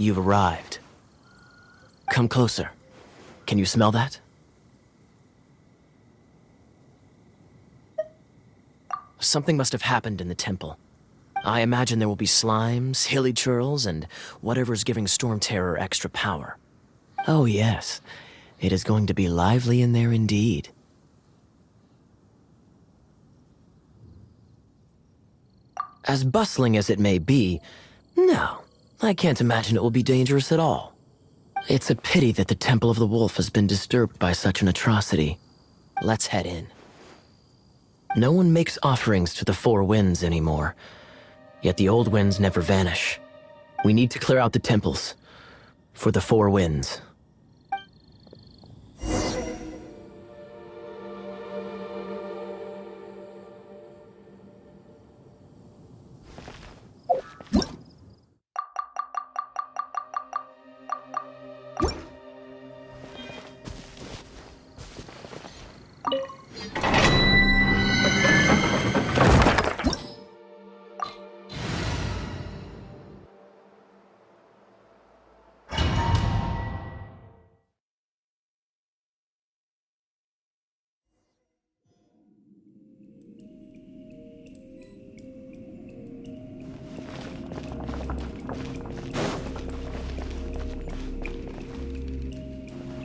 [SPEAKER 6] You've arrived. Come closer. Can you smell that? Something must have happened in the temple. I imagine there will be slimes, hilly churls, and whatever's giving Stormterror extra power. Oh yes, it is going to be lively in there indeed. As bustling as it may be, no, I can't imagine it will be dangerous at all. It's a pity that the Temple of the Wolf has been disturbed by such an atrocity. Let's head in. No one makes offerings to the Four Winds anymore, yet the old winds never vanish. We need to clear out the temples for the Four Winds.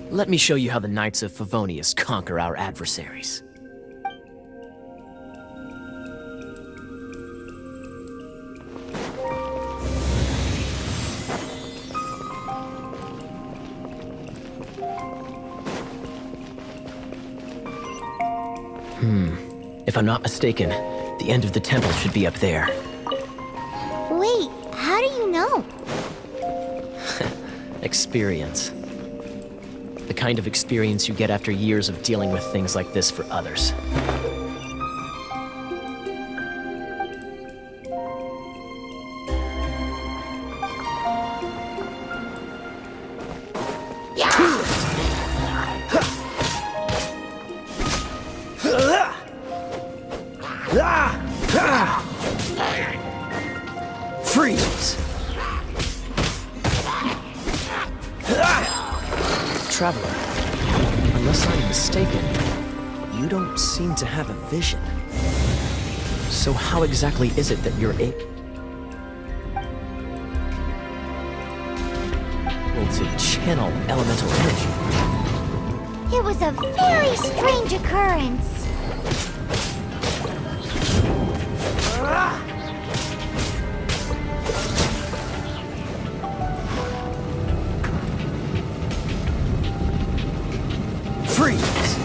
[SPEAKER 6] Let me show you how the Knights of Favonius conquer our adversaries. If I'm not mistaken, the end of the temple should be up there.
[SPEAKER 1] Wait, how do you know?
[SPEAKER 6] Experience. The kind of experience you get after years of dealing with things like this for others. Freeze! Traveler, unless I'm mistaken, you don't seem to have a vision. So how exactly is it that you're able to channel elemental energy?
[SPEAKER 1] It was a very strange occurrence.
[SPEAKER 6] Freeze!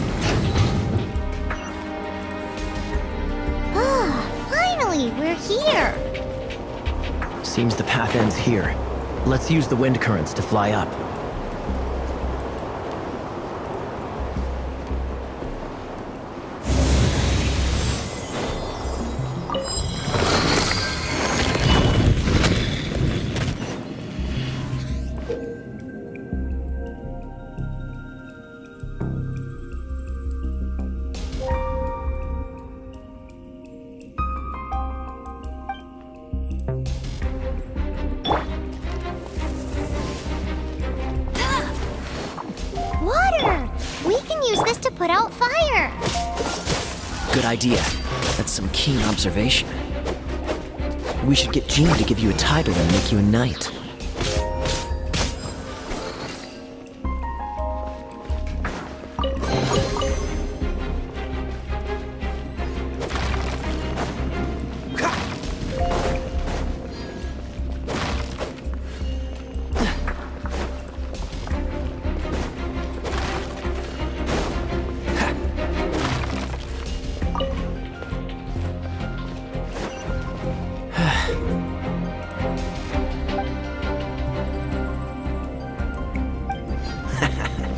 [SPEAKER 1] Finally, we're here.
[SPEAKER 6] Seems the path ends here. Let's use the wind currents to fly up.
[SPEAKER 1] Water! We can use this to put out fire.
[SPEAKER 6] Good idea. That's some keen observation. We should get Jean to give you a title and make you a knight.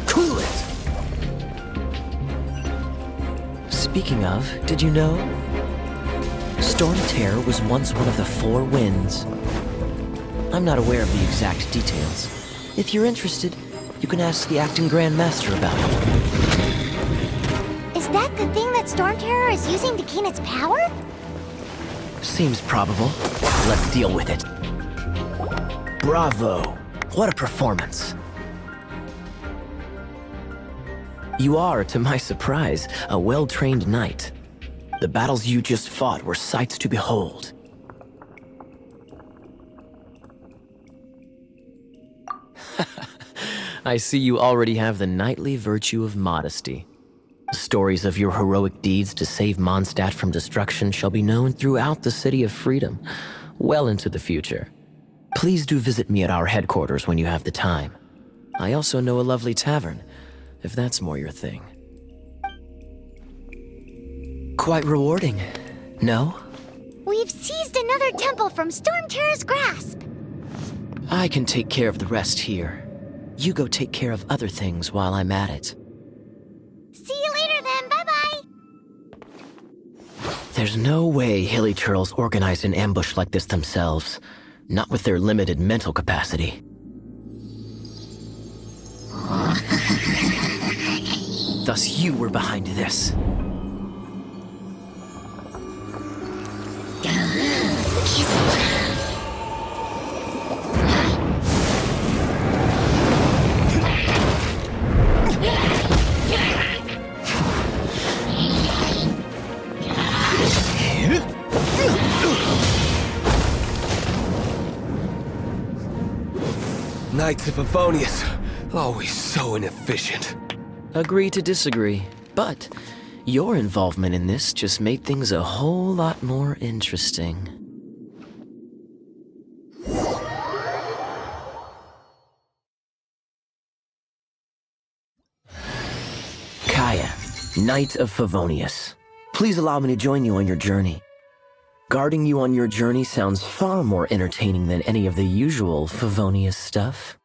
[SPEAKER 6] Cool it! Speaking of, did you know? Stormterror was once one of the Four Winds. I'm not aware of the exact details. If you're interested, you can ask the acting Grand Master about it.
[SPEAKER 1] Is that the thing that Stormterror is using to gain its power?
[SPEAKER 6] Seems probable. Let's deal with it. Bravo! What a performance. You are, to my surprise, a well-trained knight. The battles you just fought were sights to behold. I see you already have the knightly virtue of modesty. Stories of your heroic deeds to save Mondstadt from destruction shall be known throughout the City of Freedom, well into the future. Please do visit me at our headquarters when you have the time. I also know a lovely tavern, if that's more your thing. Quite rewarding, no?
[SPEAKER 1] We've seized another temple from Stormterror's grasp.
[SPEAKER 6] I can take care of the rest here. You go take care of other things while I'm at it.
[SPEAKER 1] See you later then, bye-bye.
[SPEAKER 6] There's no way Hilly Churls organized an ambush like this themselves. Not with their limited mental capacity. Thus you were behind this.
[SPEAKER 9] Knights of Favonius, always so inefficient.
[SPEAKER 6] Agree to disagree, but your involvement in this just made things a whole lot more interesting. Kaya, Knight of Favonius. Please allow me to join you on your journey. Guarding you on your journey sounds far more entertaining than any of the usual Favonius stuff.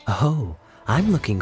[SPEAKER 6] Oh, I'm looking...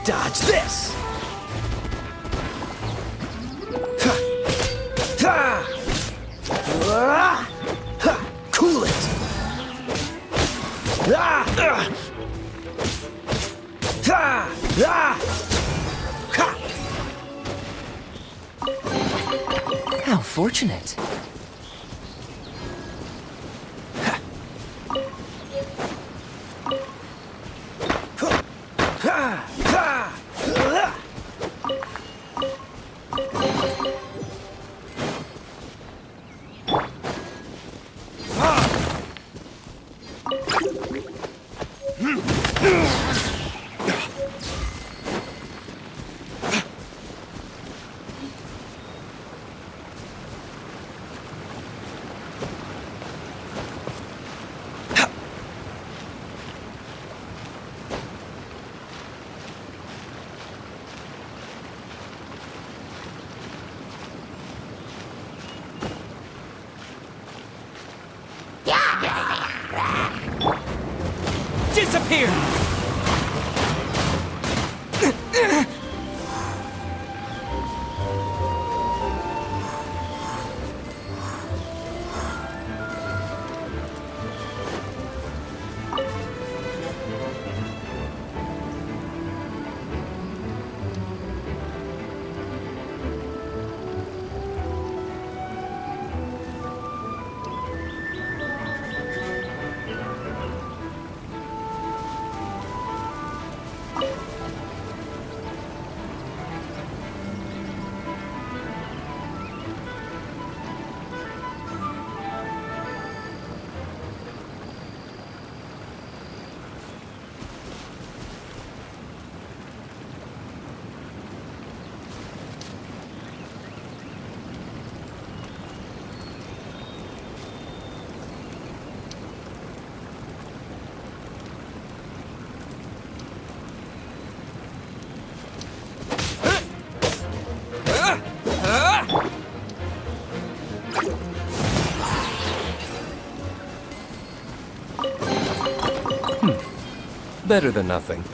[SPEAKER 6] Dodge this! Cool it! How fortunate.
[SPEAKER 3] Disappear!
[SPEAKER 9] better than nothing.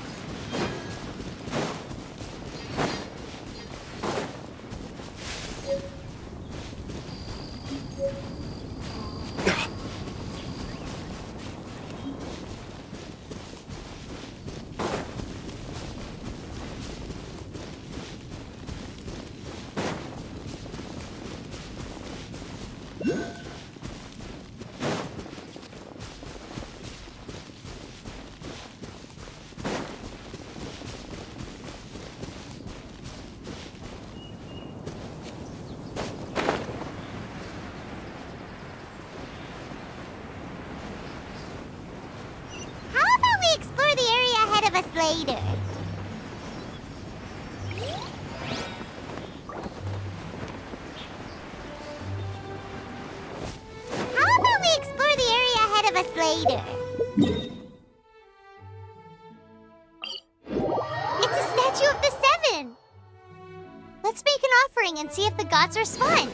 [SPEAKER 1] How about we explore the area ahead of us later? How about we explore the area ahead of us later? It's a statue of the Seven! Let's make an offering and see if the gods respond.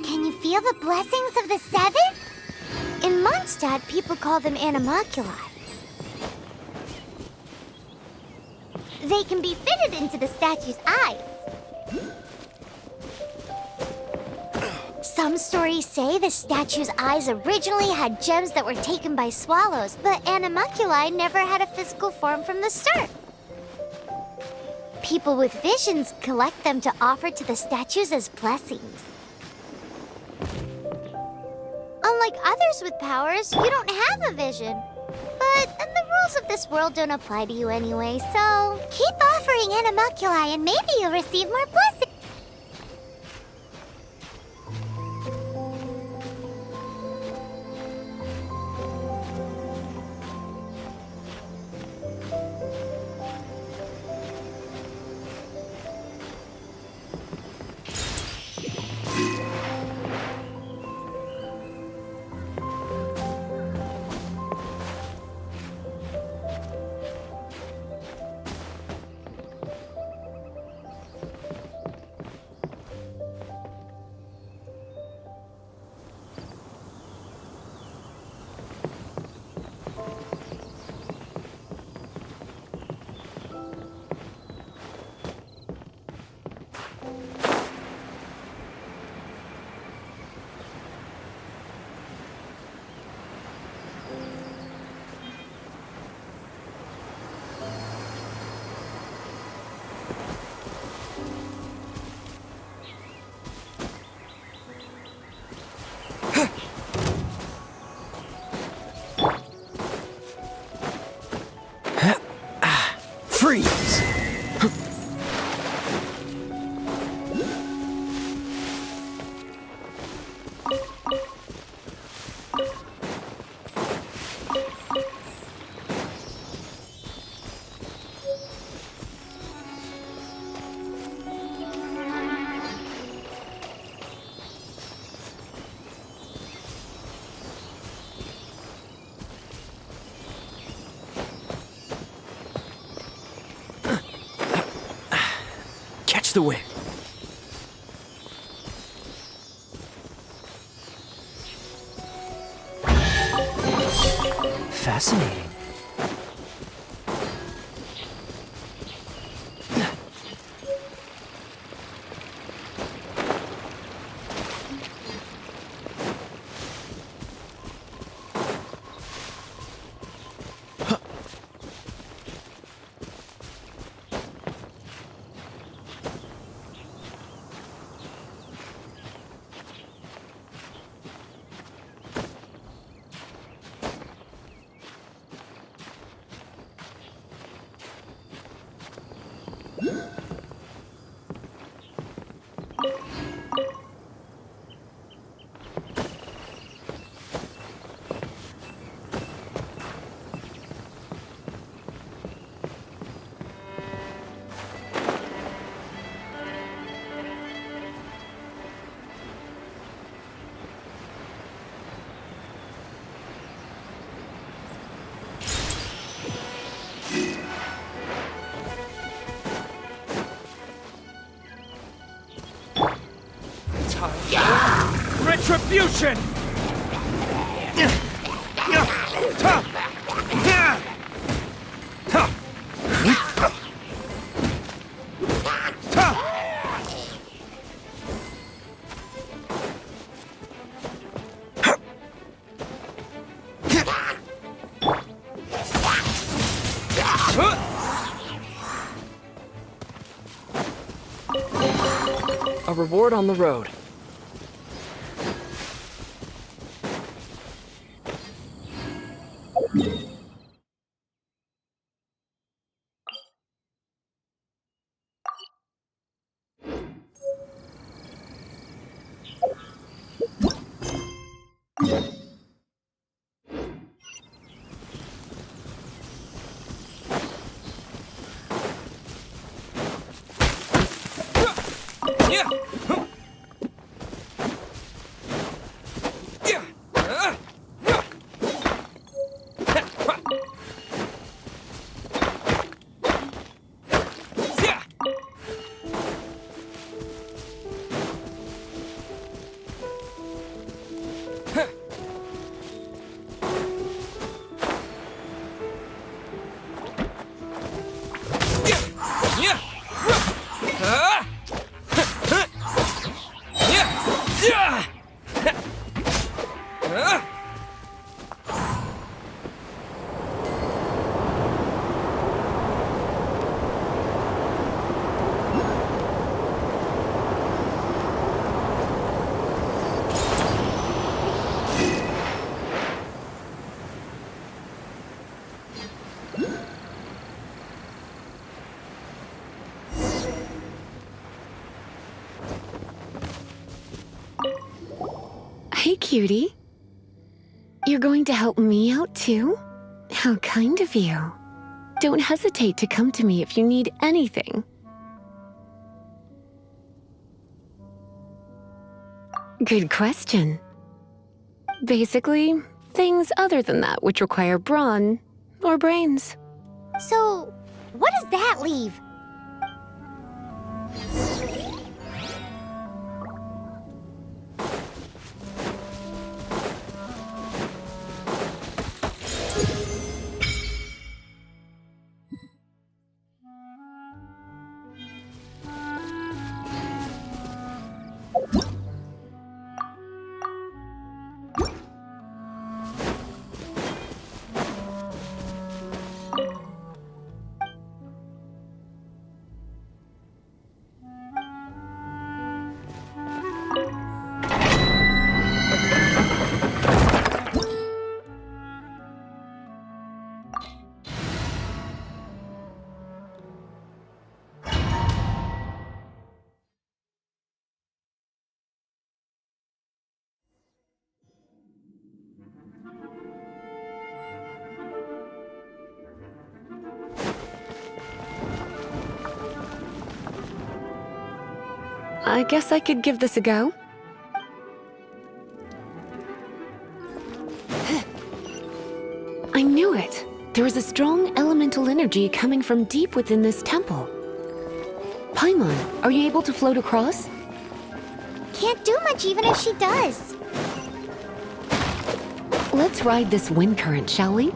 [SPEAKER 1] Can you feel the blessings of the Seven? In Mondstadt, people call them animoculi. They can be fitted into the statue's eyes. Some stories say the statue's eyes originally had gems that were taken by swallows, but animoculi never had a physical form from the start. People with visions collect them to offer to the statues as blessings. Unlike others with powers, you don't have a vision. But the rules of this world don't apply to you anyway, so keep offering animoculi and maybe you'll receive more blessings.
[SPEAKER 6] Freeze! Catch the wind. Fascinating.
[SPEAKER 10] destruction!
[SPEAKER 3] A reward on the road.
[SPEAKER 7] Hey, cutie. You're going to help me out, too? How kind of you. Don't hesitate to come to me if you need anything. Good question. Basically, things other than that which require brawn or brains.
[SPEAKER 1] So, what does that leave?
[SPEAKER 7] I guess I could give this a go. I knew it. There is a strong elemental energy coming from deep within this temple. Paimon, are you able to float across?
[SPEAKER 1] Can't do much even if she does.
[SPEAKER 7] Let's ride this wind current, shall we?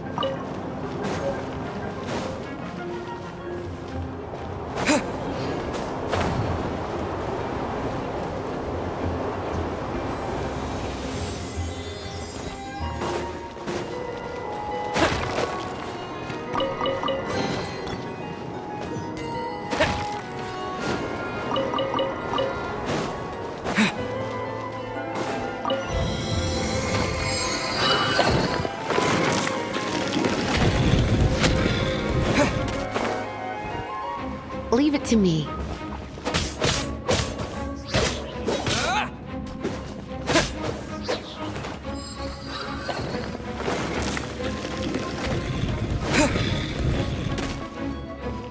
[SPEAKER 7] Leave it to me.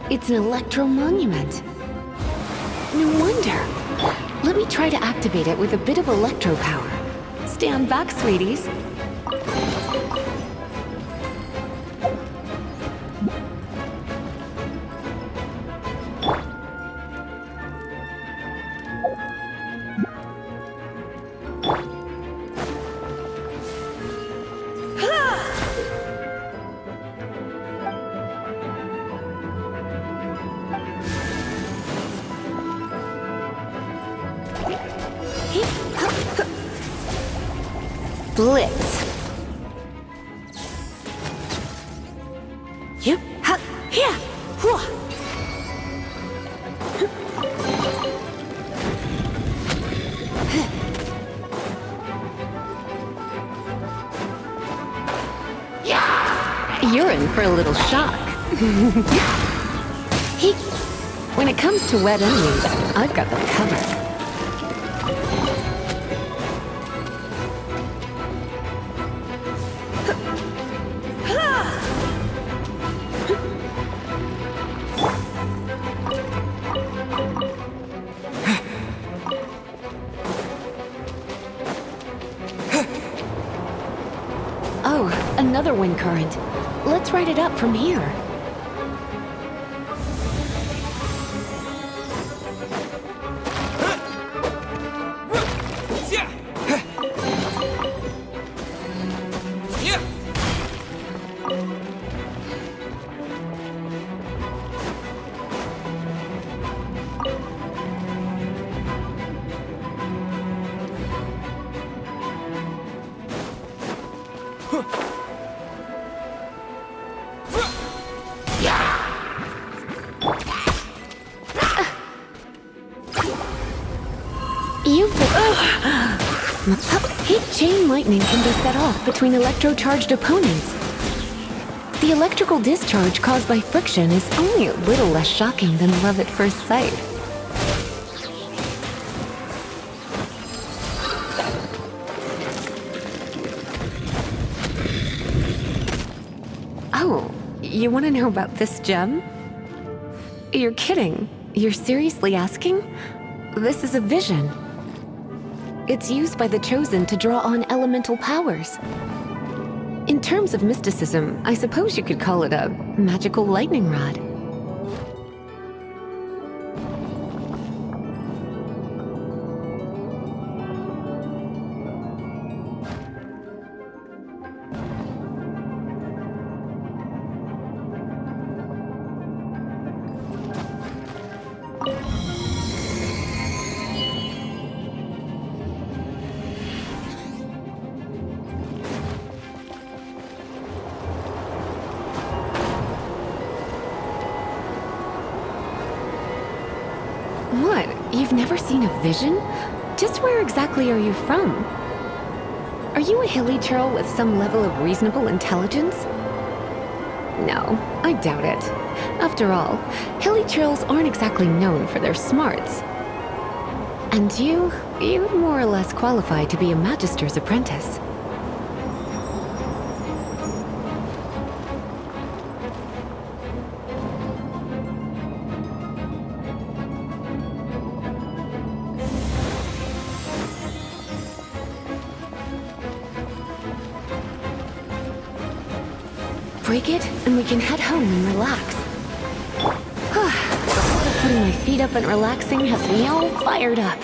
[SPEAKER 7] It's an electro monument. No wonder. Let me try to activate it with a bit of electro power. Stand back, sweeties. Blitz. Yep. Ha. Yeah. Whoa. You're in for a little shock. When it comes to wet enemies, I've got them covered. Oh, another wind current. Let's ride it up from here. Heat chain lightning can be set off between electrocharged opponents. The electrical discharge caused by friction is only a little less shocking than love at first sight. Oh, you want to know about this gem? You're kidding. You're seriously asking? This is a vision. It's used by the Chosen to draw on elemental powers. In terms of mysticism, I suppose you could call it a magical lightning rod. What? You've never seen a vision? Just where exactly are you from? Are you a hilly churl with some level of reasonable intelligence? No, I doubt it. After all, hilly churls aren't exactly known for their smarts. And you'd more or less qualify to be a magister's apprentice. Break it, and we can head home and relax. The thought of putting my feet up and relaxing has me all fired up.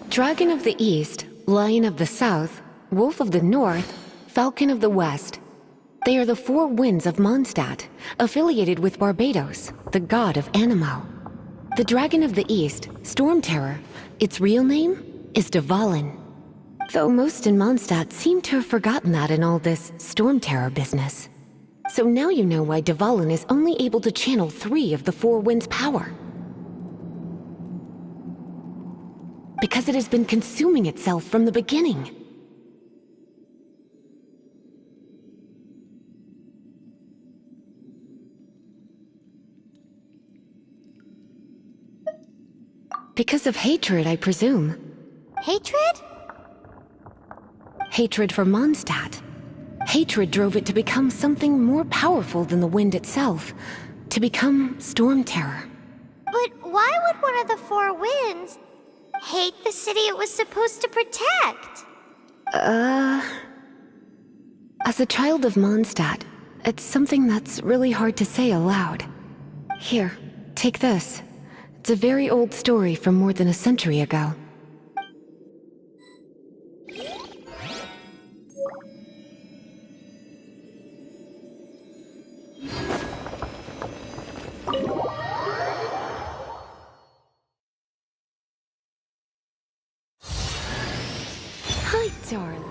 [SPEAKER 7] Dragon of the East, Lion of the South, Wolf of the North, Falcon of the West. They are the four winds of Mondstadt, affiliated with Barbados, the god of Anemo. The Dragon of the East, Stormterror, its real name is Dvalin. Though most in Mondstadt seem to have forgotten that in all this Stormterror business. So now you know why Dvalin is only able to channel 3 of the 4 winds' power. Because it has been consuming itself from the beginning. Because of hatred, I presume.
[SPEAKER 1] Hatred?
[SPEAKER 7] Hatred for Mondstadt. Hatred drove it to become something more powerful than the wind itself. To become Stormterror.
[SPEAKER 1] But why would one of the 4 winds hate the city it was supposed to protect?
[SPEAKER 7] As a child of Mondstadt, it's something that's really hard to say aloud. Here, take this. It's a very old story from more than a century ago. My darling.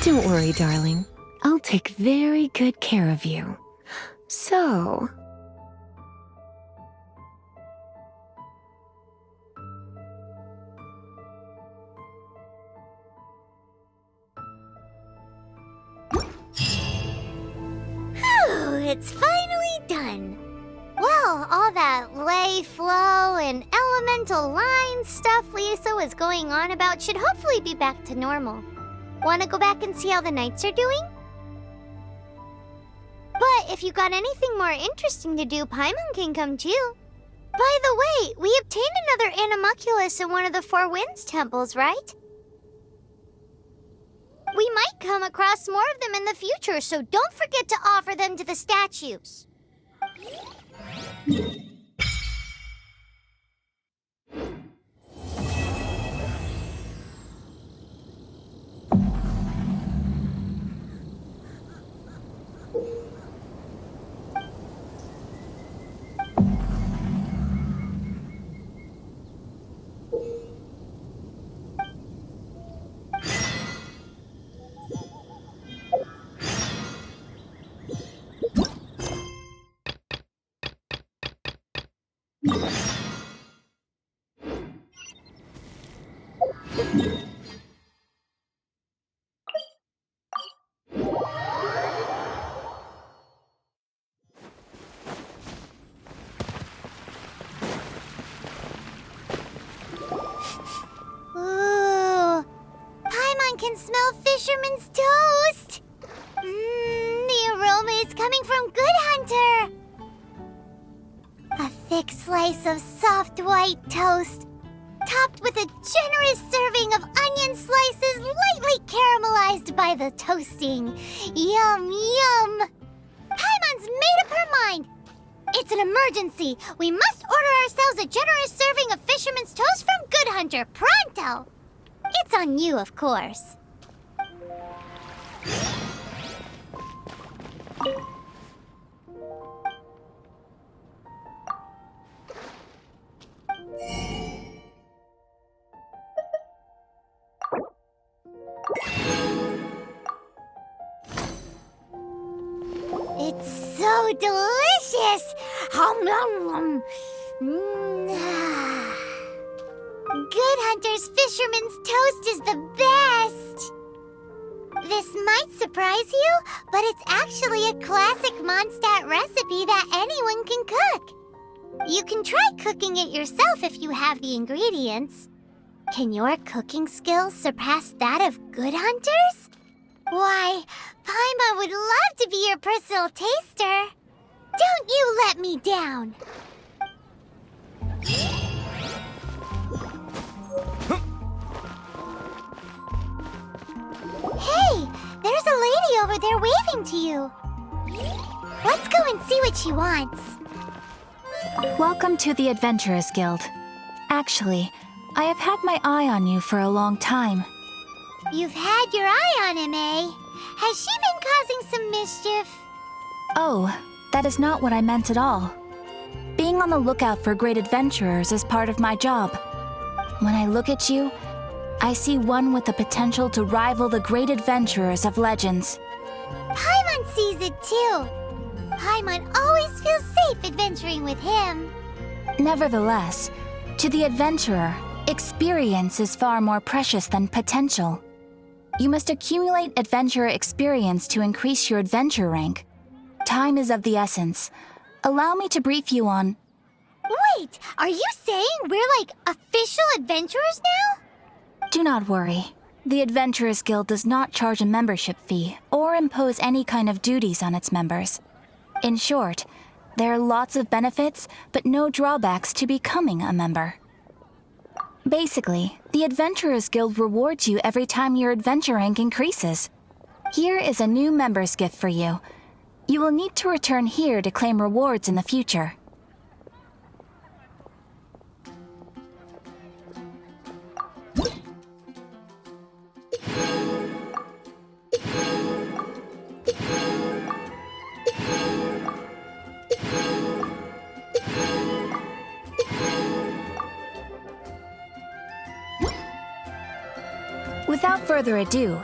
[SPEAKER 7] Don't worry, darling. I'll take very good care of you. So...
[SPEAKER 1] Whew, it's finally done. Well, all that lay flow and elemental line stuff Lisa was going on about should hopefully be back to normal. Want to go back and see how the knights are doing? But if you got anything more interesting to do, Paimon can come too. By the way, we obtained another Animalculus in one of the Four Winds temples, right? We might come across more of them in the future, so don't forget to offer them to the statues. Ooh, Paimon can smell fisherman's toast. The aroma is coming from Good Hunter. A thick slice of soft white toast, topped with a generous serving of onion slices lightly caramelized by the toasting. Yum, yum! Paimon's made up her mind. It's an emergency. We must order ourselves a generous serving of fisherman's toast from Good Hunter, pronto! It's on you, of course. It's so delicious! Hum, nom, nom. Good Hunter's Fisherman's Toast is the best! This might surprise you, but it's actually a classic Mondstadt recipe that anyone can cook. You can try cooking it yourself if you have the ingredients. Can your cooking skills surpass that of Good Hunter's? Why, Paimon would love to be your personal taster. Don't you let me down. Hey, there's a lady over there waving to you. Let's go and see what she wants.
[SPEAKER 8] Welcome to the Adventurers Guild. Actually, I have had my eye on you for a long time.
[SPEAKER 1] You've had your eye on him, eh? Has she been causing some mischief?
[SPEAKER 8] Oh, that is not what I meant at all. Being on the lookout for great adventurers is part of my job. When I look at you, I see one with the potential to rival the great adventurers of legends.
[SPEAKER 1] Paimon sees it too. Paimon always feels safe adventuring with him.
[SPEAKER 8] Nevertheless, to the adventurer, experience is far more precious than potential. You must accumulate adventurer experience to increase your adventure rank. Time is of the essence. Allow me to brief you on...
[SPEAKER 1] Wait, are you saying we're like official adventurers now?
[SPEAKER 8] Do not worry. The Adventurers Guild does not charge a membership fee or impose any kind of duties on its members. In short, there are lots of benefits, but no drawbacks to becoming a member. Basically, the Adventurers Guild rewards you every time your adventure rank increases. Here is a new member's gift for you. You will need to return here to claim rewards in the future. Without further ado,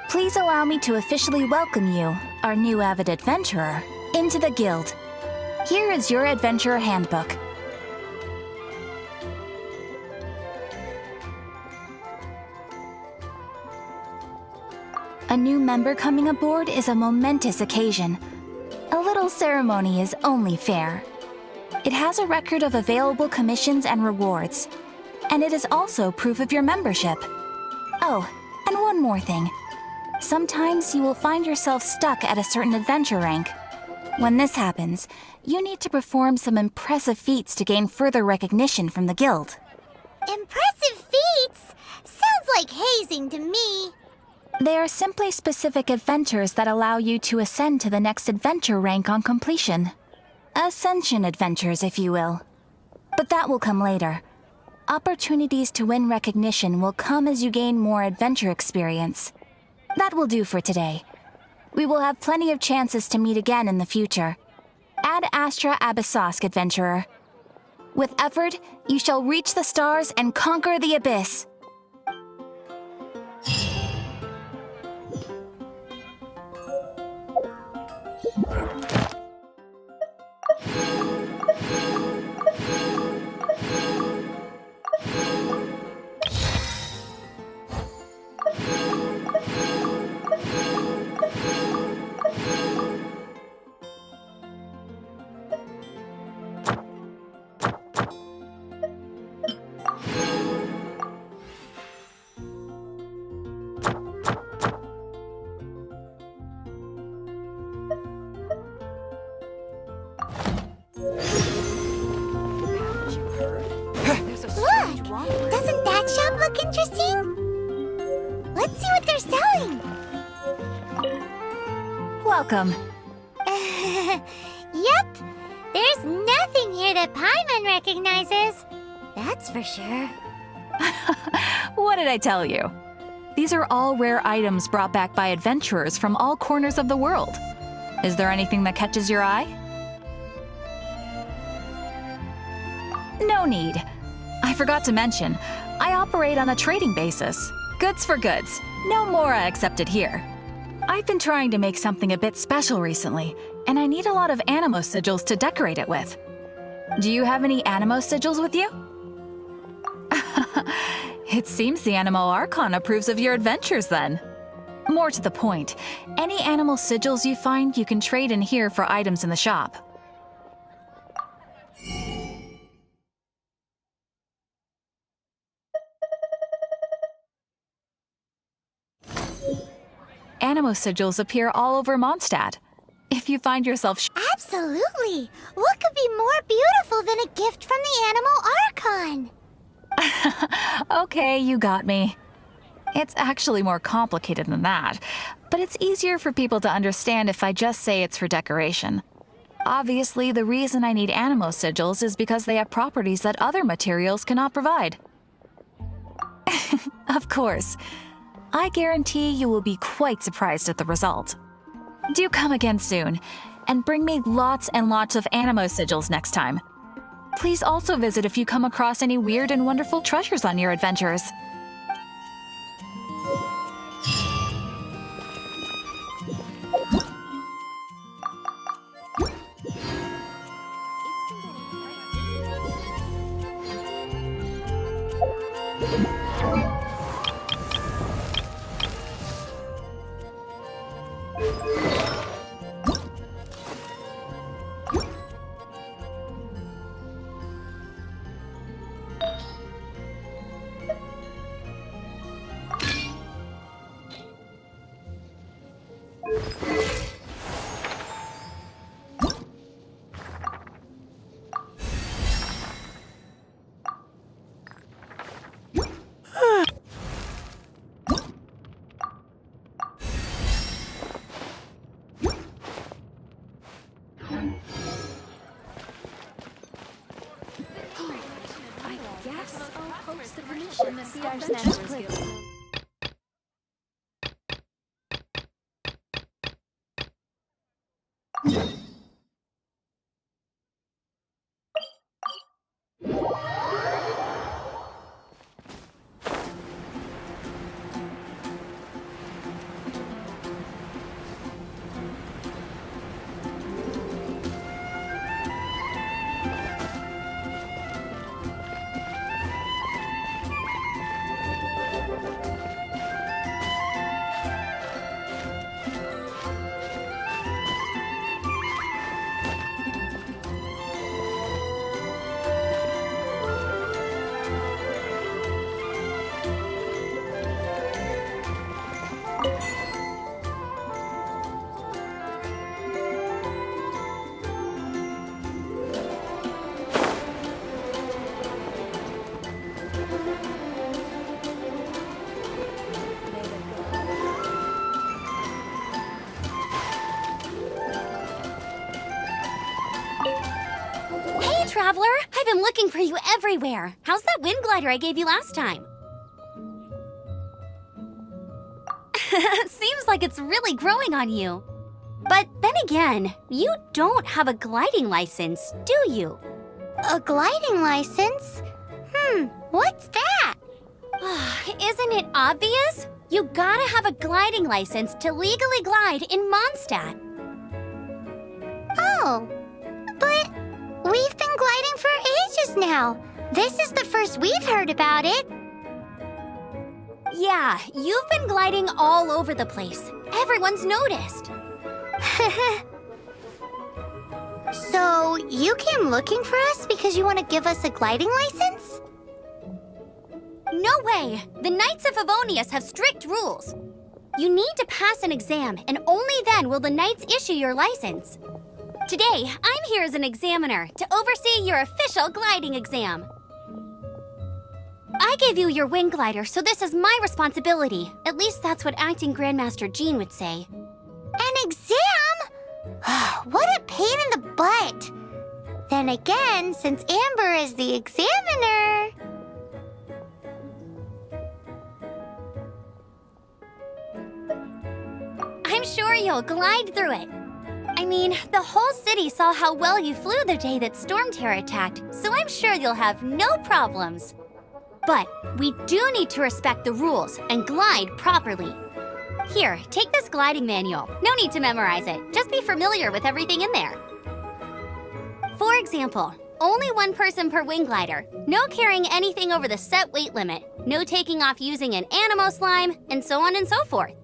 [SPEAKER 8] please allow me to officially welcome you, our new avid adventurer, into the guild. Here is your adventurer handbook. A new member coming aboard is a momentous occasion. A little ceremony is only fair. It has a record of available commissions and rewards, and it is also proof of your membership. Oh, and one more thing. Sometimes you will find yourself stuck at a certain adventure rank. When this happens, you need to perform some impressive feats to gain further recognition from the guild.
[SPEAKER 1] Impressive feats? Sounds like hazing to me.
[SPEAKER 8] They are simply specific adventures that allow you to ascend to the next adventure rank on completion. Ascension adventures, if you will. But that will come later. Opportunities to win recognition will come as you gain more adventure experience. That will do for today. We will have plenty of chances to meet again in the future. Ad Astra Abyssosk, adventurer. With effort, you shall reach the stars and conquer the abyss.
[SPEAKER 1] Look! Doesn't that shop look interesting? Let's see what they're selling.
[SPEAKER 8] Welcome.
[SPEAKER 1] Yep. There's nothing here that Paimon recognizes. That's for sure.
[SPEAKER 8] What did I tell you? These are all rare items brought back by adventurers from all corners of the world. Is there anything that catches your eye? No need. I forgot to mention, I operate on a trading basis. Goods for goods. No Mora accepted here. I've been trying to make something a bit special recently, and I need a lot of Anemo sigils to decorate it with. Do you have any Anemo sigils with you? It seems the Anemo Archon approves of your adventures then. More to the point, any animal sigils you find you can trade in here for items in the shop. Anemo sigils appear all over Mondstadt. If you find yourself
[SPEAKER 1] Absolutely. What could be more beautiful than a gift from the Animal Archon?
[SPEAKER 8] Okay, you got me. It's actually more complicated than that, but it's easier for people to understand if I just say it's for decoration. Obviously, the reason I need Anemo sigils is because they have properties that other materials cannot provide. Of course. I guarantee you will be quite surprised at the result. Do come again soon, and bring me lots and lots of Anemo sigils next time. Please also visit if you come across any weird and wonderful treasures on your adventures.
[SPEAKER 4] Traveler! I've been looking for you everywhere. How's that wind glider I gave you last time? Seems like it's really growing on you. But then again, you don't have a gliding license, do you?
[SPEAKER 1] A gliding license? What's that?
[SPEAKER 4] Isn't it obvious? You gotta have a gliding license to legally glide in Mondstadt.
[SPEAKER 1] Oh, but we've been gliding for ages now. This is the first we've heard about it.
[SPEAKER 4] Yeah, you've been gliding all over the place. Everyone's noticed.
[SPEAKER 1] So, you came looking for us because you want to give us a gliding license?
[SPEAKER 4] No way! The Knights of Favonius have strict rules. You need to pass an exam, and only then will the Knights issue your license. Today, I'm here as an examiner to oversee your official gliding exam. I gave you your wing glider, so this is my responsibility. At least that's what Acting Grandmaster Jean would say.
[SPEAKER 1] An exam? What a pain in the butt. Then again, since Amber is the examiner...
[SPEAKER 4] I'm sure you'll glide through it. I mean, the whole city saw how well you flew the day that Stormterror attacked, so I'm sure you'll have no problems. But we do need to respect the rules and glide properly. Here, take this gliding manual. No need to memorize it. Just be familiar with everything in there. For example, only one person per wing glider. No carrying anything over the set weight limit. No taking off using an Anemo slime, and so on and so forth.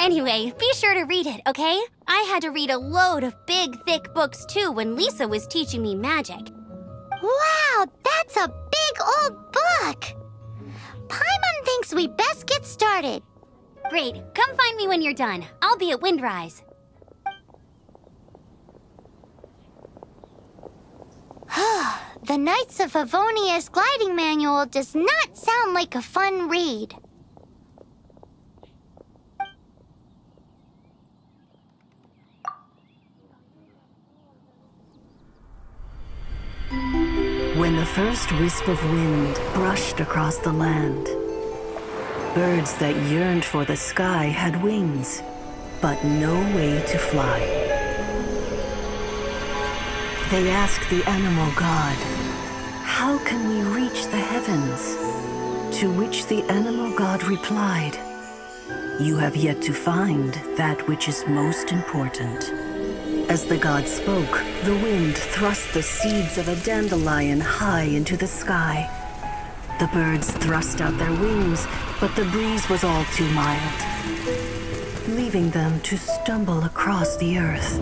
[SPEAKER 4] Anyway, be sure to read it, okay? I had to read a load of big, thick books too when Lisa was teaching me magic.
[SPEAKER 1] Wow, that's a big old book! Paimon thinks we best get started.
[SPEAKER 4] Great, come find me when you're done. I'll be at Windrise.
[SPEAKER 1] The Knights of Favonius gliding manual does not sound like a fun read.
[SPEAKER 11] When the first wisp of wind brushed across the land, birds that yearned for the sky had wings, but no way to fly. They asked the Anemo god, "How can we reach the heavens?" To which the Anemo god replied, "You have yet to find that which is most important." As the god spoke, the wind thrust the seeds of a dandelion high into the sky. The birds thrust out their wings, but the breeze was all too mild, leaving them to stumble across the earth.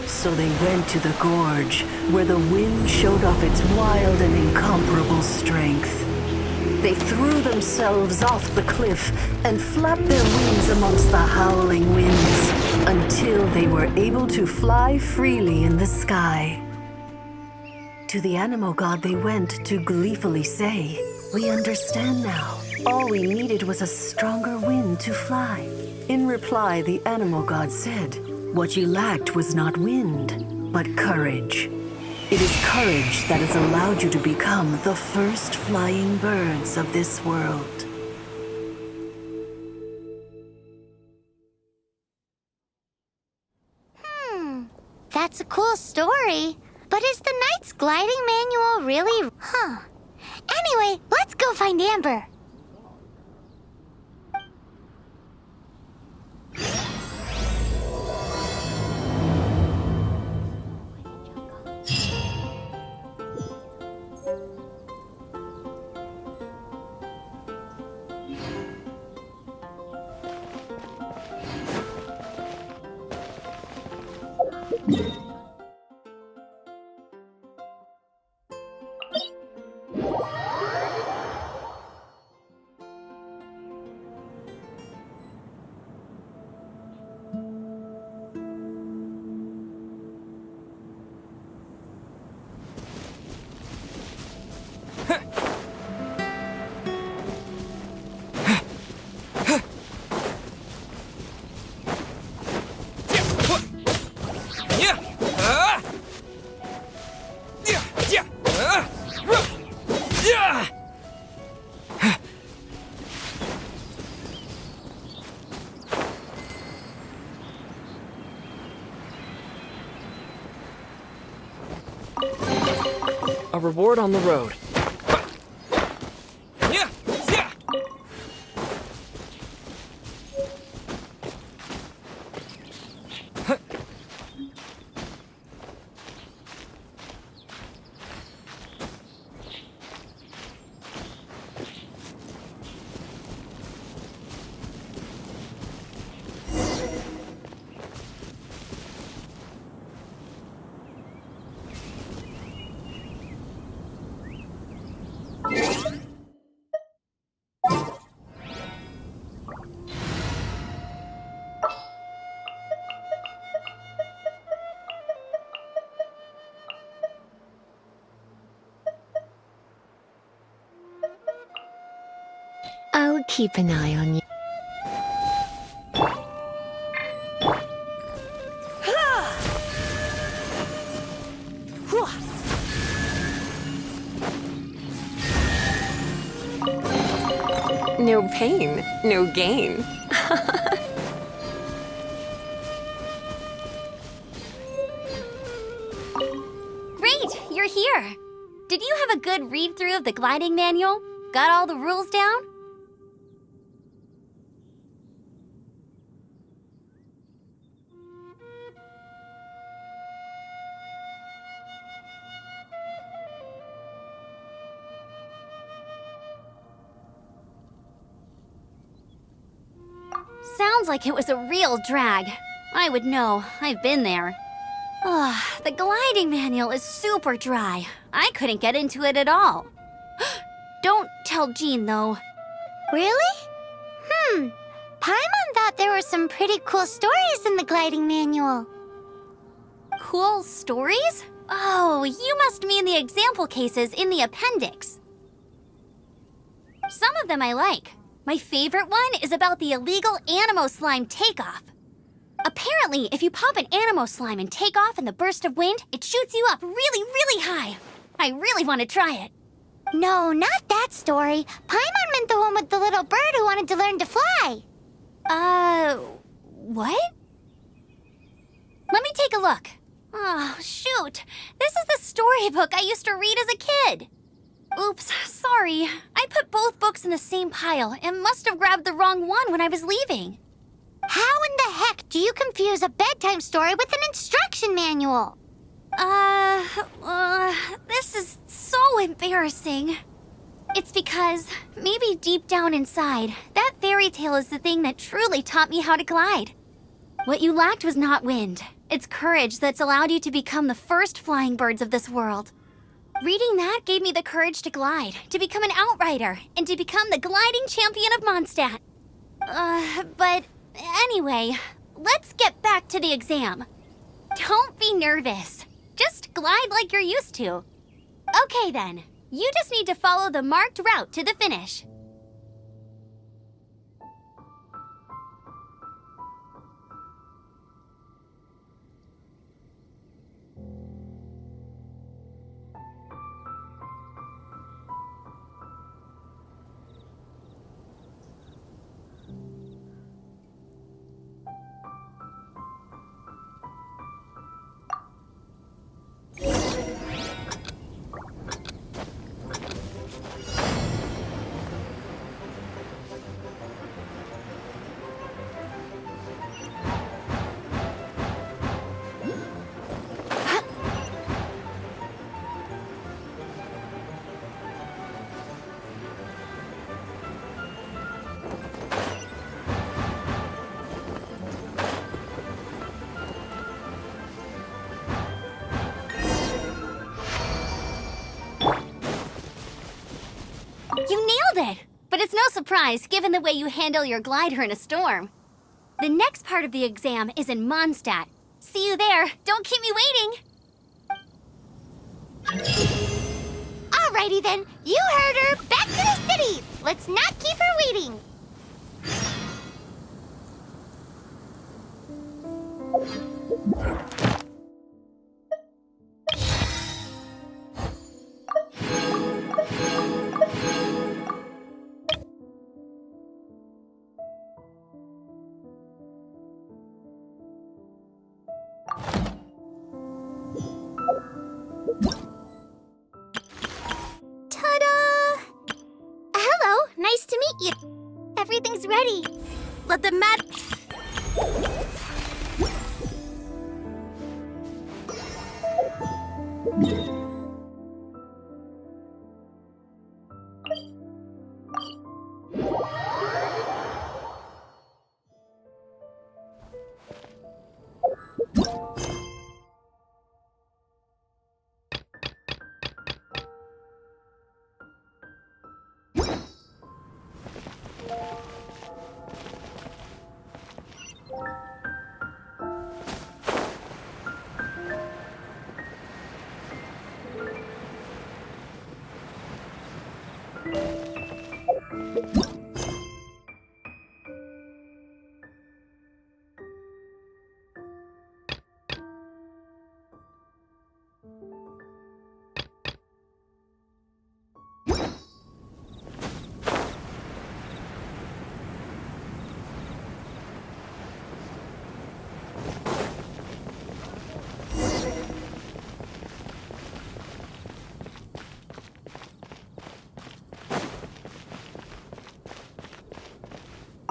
[SPEAKER 11] So they went to the gorge, where the wind showed off its wild and incomparable strength. They threw themselves off the cliff and flapped their wings amongst the howling winds until they were able to fly freely in the sky. To the Anemo god they went to gleefully say, "We understand now. All we needed was a stronger wind to fly." In reply, the Anemo god said, "What you lacked was not wind, but courage. It is courage that has allowed you to become the first flying birds of this world."
[SPEAKER 1] That's a cool story. But is the Knight's gliding manual really... Anyway, let's go find Amber.
[SPEAKER 3] reward on the road.
[SPEAKER 10] Yeah, yeah.
[SPEAKER 7] I'll keep an eye on you. No pain, no gain.
[SPEAKER 4] Great, you're here. Did you have a good read-through of the gliding manual? Got all the rules down? Sounds like it was a real drag. I would know. I've been there. The gliding manual is super dry. I couldn't get into it at all. Don't tell Jean, though.
[SPEAKER 1] Really? Paimon thought there were some pretty cool stories in the gliding manual.
[SPEAKER 4] Cool stories? Oh, you must mean the example cases in the appendix. Some of them I like. My favorite one is about the illegal Anemo slime takeoff. Apparently, if you pop an Anemo slime and take off in the burst of wind, it shoots you up really, really high. I really want to try it.
[SPEAKER 1] No, not that story. Paimon meant the one with the little bird who wanted to learn to fly.
[SPEAKER 4] What? Let me take a look. Oh, shoot. This is the storybook I used to read as a kid. Oops, sorry. I put both books in the same pile and must have grabbed the wrong one when I was leaving.
[SPEAKER 1] How in the heck do you confuse a bedtime story with an instruction manual?
[SPEAKER 4] This is so embarrassing. It's because, maybe deep down inside, that fairy tale is the thing that truly taught me how to glide. What you lacked was not wind. It's courage that's allowed you to become the first flying birds of this world. Reading that gave me the courage to glide, to become an outrider, and to become the gliding champion of Mondstadt. But anyway, let's get back to the exam. Don't be nervous. Just glide like you're used to. Okay then, you just need to follow the marked route to the finish. You nailed it! But it's no surprise, given the way you handle your glider in a storm. The next part of the exam is in Mondstadt. See you there. Don't keep me waiting!
[SPEAKER 1] Alrighty then, you heard her. Back to the city! Let's not keep her waiting! meet you. Everything's ready.
[SPEAKER 5] Let the mad...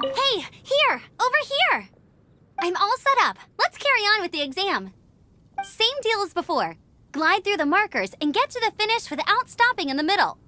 [SPEAKER 4] Hey, here! Over here! I'm all set up. Let's carry on with the exam. Same deal as before. Glide through the markers and get to the finish without stopping in the middle.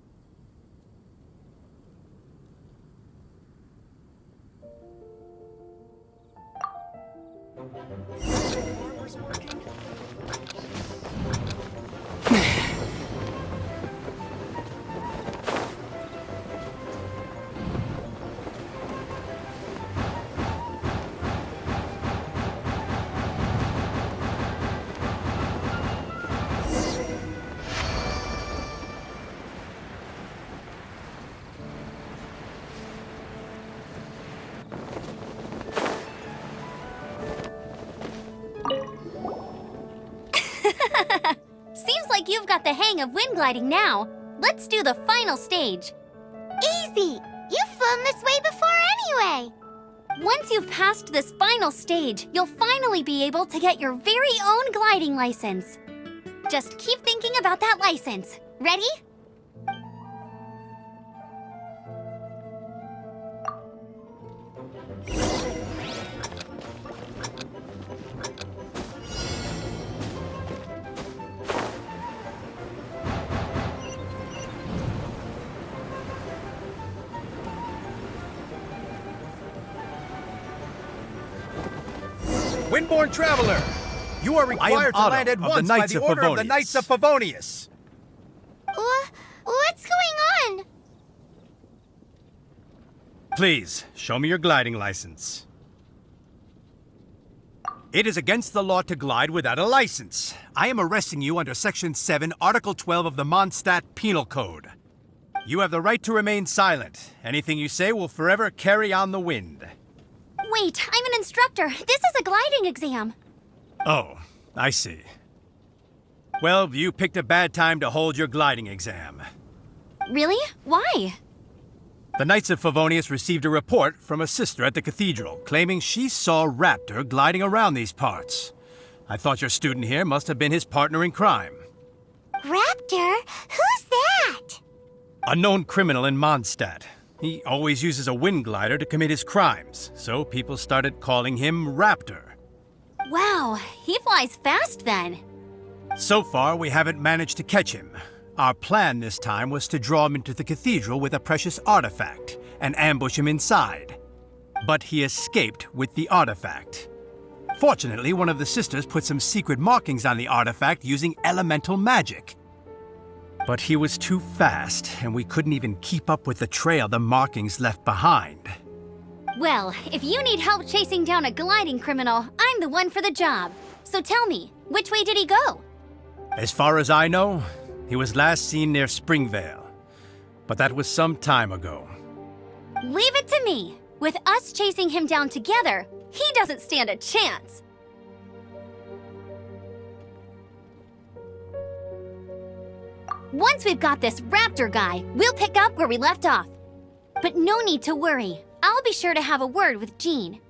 [SPEAKER 4] Seems like you've got the hang of wind gliding now. Let's do the final stage.
[SPEAKER 1] Easy! You've flown this way before anyway!
[SPEAKER 4] Once you've passed this final stage, you'll finally be able to get your very own gliding license. Just keep thinking about that license. Ready?
[SPEAKER 10] Windborne Traveler, you are required to land at once by the order of the Knights of Favonius.
[SPEAKER 1] What's going on?
[SPEAKER 10] Please, show me your gliding license. It is against the law to glide without a license. I am arresting you under Section 7, Article 12 of the Mondstadt Penal Code. You have the right to remain silent. Anything you say will forever carry on the wind.
[SPEAKER 4] Wait, I'm an instructor. This is a gliding exam.
[SPEAKER 10] Oh, I see. Well, you picked a bad time to hold your gliding exam.
[SPEAKER 4] Really? Why?
[SPEAKER 10] The Knights of Favonius received a report from a sister at the cathedral claiming she saw Raptor gliding around these parts. I thought your student here must have been his partner in crime.
[SPEAKER 1] Raptor? Who's that?
[SPEAKER 10] A known criminal in Mondstadt. He always uses a wind glider to commit his crimes, so people started calling him Raptor.
[SPEAKER 4] Wow, he flies fast then.
[SPEAKER 10] So far, we haven't managed to catch him. Our plan this time was to draw him into the cathedral with a precious artifact and ambush him inside. But he escaped with the artifact. Fortunately, one of the sisters put some secret markings on the artifact using elemental magic. But he was too fast, and we couldn't even keep up with the trail the markings left behind.
[SPEAKER 4] Well, if you need help chasing down a gliding criminal, I'm the one for the job. So tell me, which way did he go?
[SPEAKER 10] As far as I know, he was last seen near Springvale. But that was some time ago.
[SPEAKER 4] Leave it to me. With us chasing him down together, he doesn't stand a chance. Once we've got this Raptor guy, we'll pick up where we left off. But no need to worry. I'll be sure to have a word with Jean.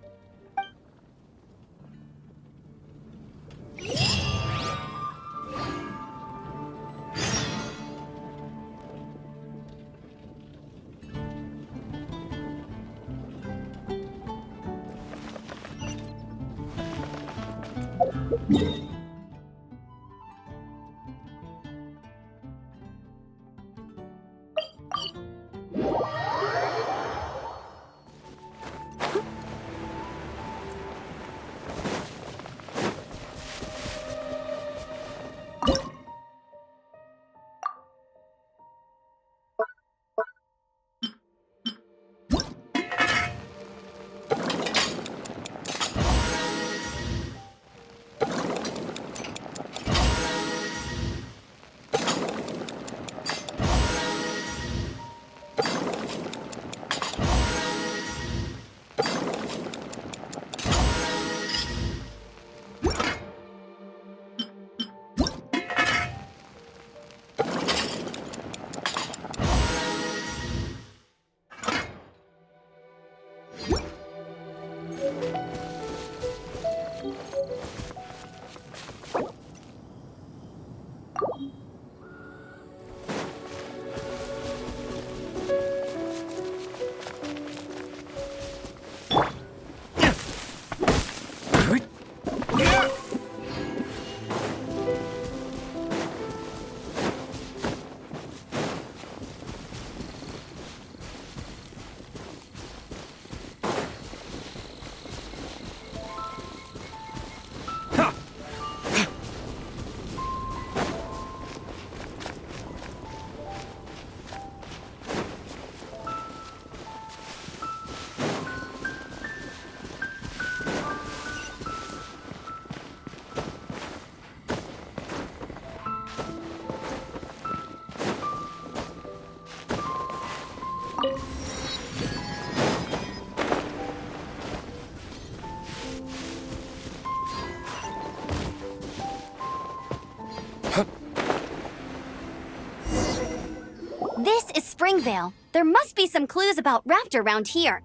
[SPEAKER 4] This is Springvale. There must be some clues about Raptor around here.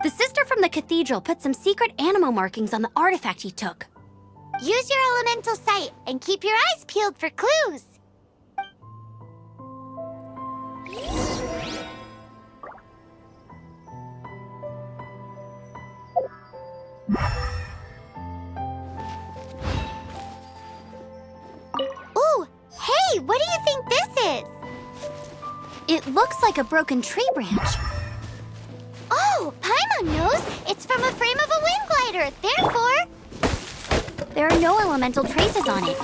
[SPEAKER 4] The sister from the cathedral put some secret Anemo markings on the artifact he took.
[SPEAKER 1] Use your elemental sight and keep your eyes peeled for clues. Ooh, hey, what do you think this is?
[SPEAKER 4] It looks like a broken tree branch.
[SPEAKER 1] Oh, Paimon knows. It's from a frame of a wind glider. Therefore,
[SPEAKER 4] there are no elemental traces on it.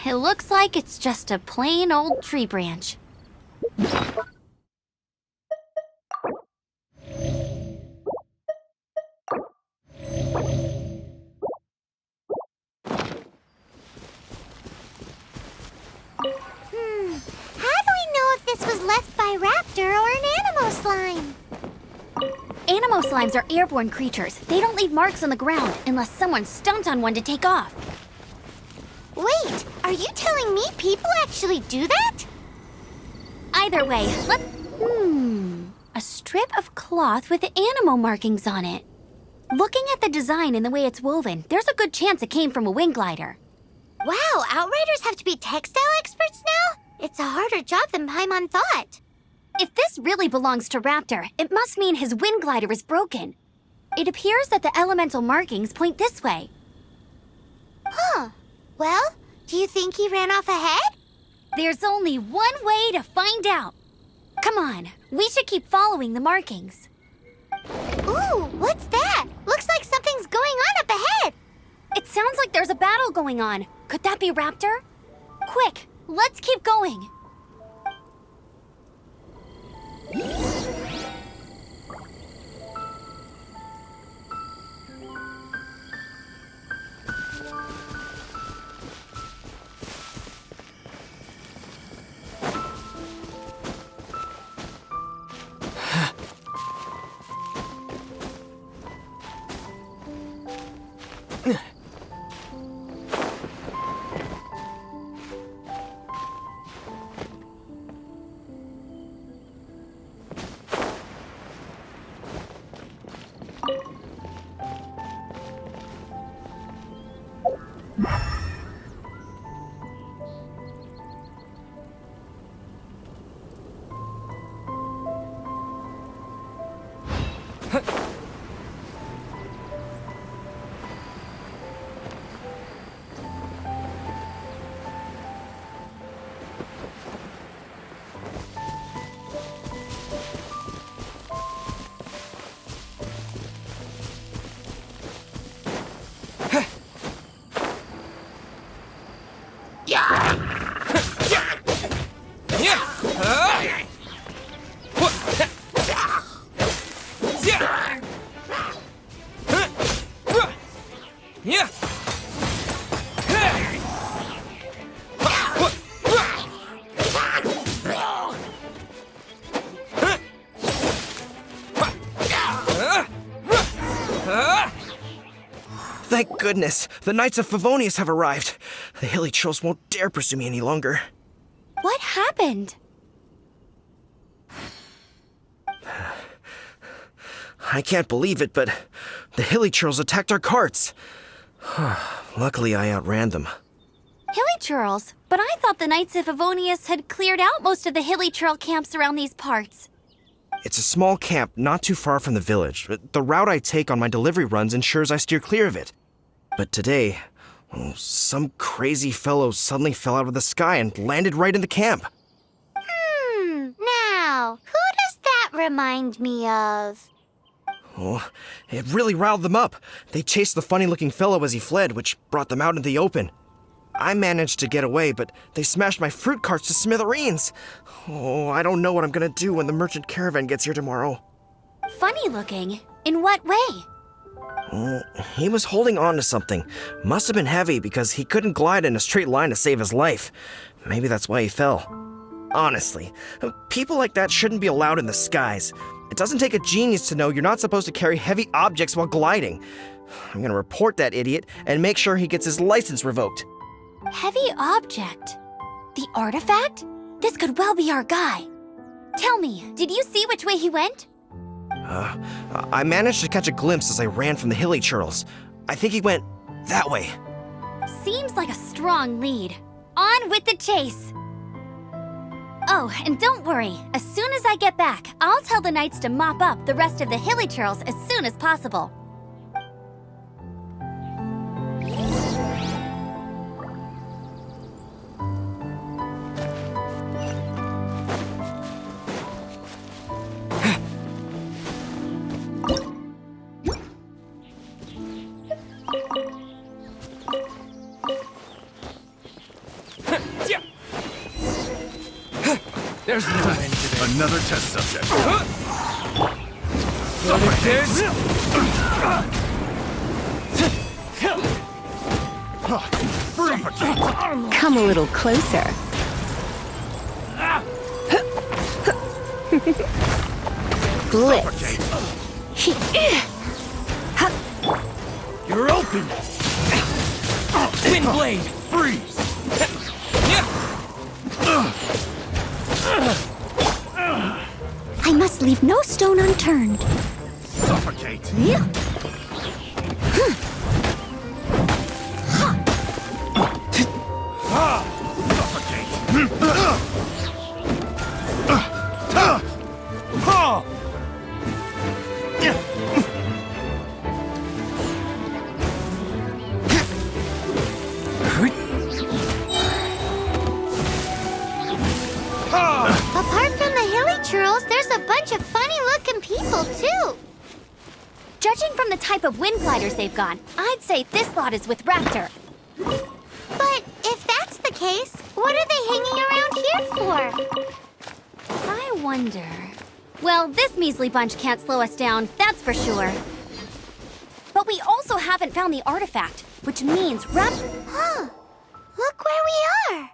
[SPEAKER 4] It looks like it's just a plain old tree branch.
[SPEAKER 1] How do we know if this was left by Raptor or an Anemo slime?
[SPEAKER 4] Anemo slimes are airborne creatures. They don't leave marks on the ground unless someone stomped on one to take off.
[SPEAKER 1] Wait, are you telling me people actually do that?
[SPEAKER 4] Either way, a strip of cloth with Anemo markings on it. Looking at the design and the way it's woven, there's a good chance it came from a wind glider.
[SPEAKER 1] Wow, Outriders have to be textile experts now? It's a harder job than Paimon thought.
[SPEAKER 4] If this really belongs to Raptor, it must mean his wind glider is broken. It appears that the elemental markings point this way.
[SPEAKER 1] Huh. Well, do you think he ran off ahead?
[SPEAKER 4] There's only one way to find out. Come on, we should keep following the markings.
[SPEAKER 1] Ooh, what's that? Looks like something's going on up ahead.
[SPEAKER 4] It sounds like there's a battle going on. Could that be Raptor? Quick, let's keep going.
[SPEAKER 3] Yeah.
[SPEAKER 12] Thank goodness, the Knights of Favonius have arrived. The hilly trolls won't dare pursue me any longer.
[SPEAKER 4] What happened?
[SPEAKER 12] I can't believe it, but the hilly trolls attacked our carts. Luckily, I outran them.
[SPEAKER 4] Hilly churls? But I thought the Knights of Favonius had cleared out most of the hilly churl camps around these parts.
[SPEAKER 12] It's a small camp not too far from the village. The route I take on my delivery runs ensures I steer clear of it. But today, some crazy fellow suddenly fell out of the sky and landed right in the camp.
[SPEAKER 1] Now, who does that remind me of?
[SPEAKER 12] Oh, it really riled them up. They chased the funny-looking fellow as he fled, which brought them out into the open. I managed to get away, but they smashed my fruit carts to smithereens. Oh, I don't know what I'm gonna do when the merchant caravan gets here tomorrow.
[SPEAKER 4] Funny looking? In what way?
[SPEAKER 12] Oh, he was holding on to something. Must have been heavy because he couldn't glide in a straight line to save his life. Maybe that's why he fell. Honestly, people like that shouldn't be allowed in the skies. It doesn't take a genius to know you're not supposed to carry heavy objects while gliding. I'm gonna report that idiot and make sure he gets his license revoked.
[SPEAKER 4] Heavy object? The artifact? This could well be our guy. Tell me, did you see which way he went?
[SPEAKER 12] I managed to catch a glimpse as I ran from the hilly churls. I think he went that way.
[SPEAKER 4] Seems like a strong lead. On with the chase! Oh, and don't worry. As soon as I get back, I'll tell the knights to mop up the rest of the hilly churls as soon as possible.
[SPEAKER 3] There's no end to this.
[SPEAKER 13] Another test subject.
[SPEAKER 7] Come a little closer. Blitz.
[SPEAKER 3] You're open. Windblade.
[SPEAKER 13] Freeze!
[SPEAKER 1] I must leave no stone unturned.
[SPEAKER 13] Suffocate!
[SPEAKER 1] Apart from the hilly churls, there's a bunch of funny-looking people, too.
[SPEAKER 4] Judging from the type of wind gliders they've got, I'd say this lot is with Raptor.
[SPEAKER 1] But if that's the case, what are they hanging around here for?
[SPEAKER 4] I wonder... Well, this measly bunch can't slow us down, that's for sure. But we also haven't found the artifact, which means
[SPEAKER 1] Huh. Look where we are.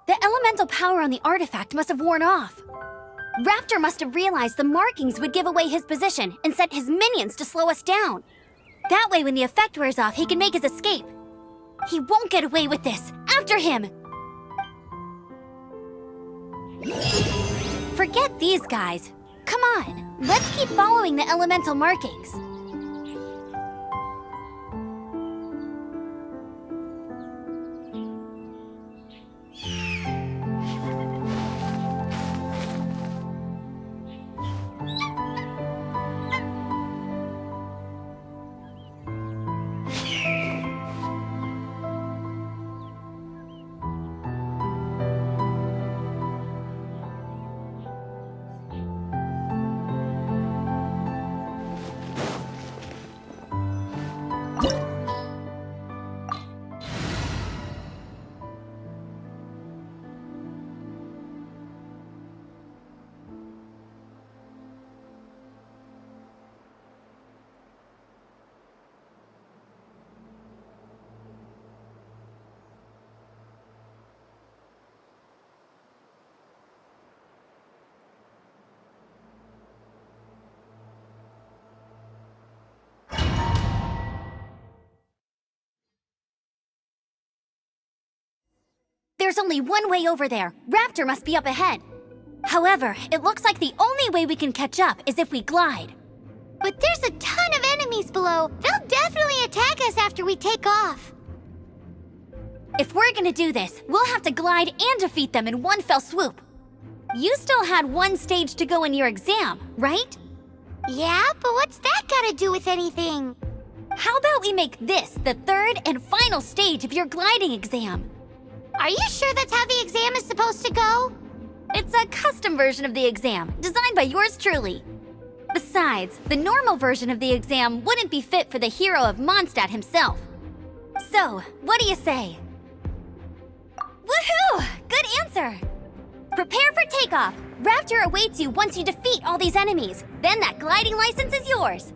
[SPEAKER 4] The elemental power on the artifact must have worn off. Raptor must have realized the markings would give away his position and sent his minions to slow us down. That way, when the effect wears off, he can make his escape. He won't get away with this. After him! Forget these guys. Come on, let's keep following the elemental markings. there's only one way over there. Raptor must be up ahead. However, it looks like the only way we can catch up is if we glide.
[SPEAKER 1] But there's a ton of enemies below. They'll definitely attack us after we take off.
[SPEAKER 4] If we're gonna do this, we'll have to glide and defeat them in one fell swoop. You still had one stage to go in your exam, right?
[SPEAKER 1] Yeah, but what's that gotta do with anything?
[SPEAKER 4] How about we make this the third and final stage of your gliding exam?
[SPEAKER 1] Are you sure that's how the exam is supposed to go?
[SPEAKER 4] It's a custom version of the exam, designed by yours truly. Besides, the normal version of the exam wouldn't be fit for the hero of Mondstadt himself. So, what do you say? Woohoo! Good answer! Prepare for takeoff. Raptor awaits you once you defeat all these enemies. Then that gliding license is yours.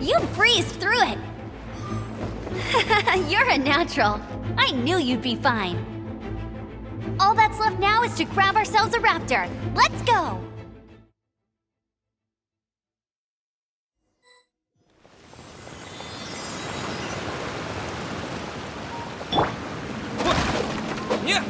[SPEAKER 4] You breezed through it! You're a natural. I knew you'd be fine. All that's left now is to grab ourselves a raptor. Let's go!
[SPEAKER 3] Yeah.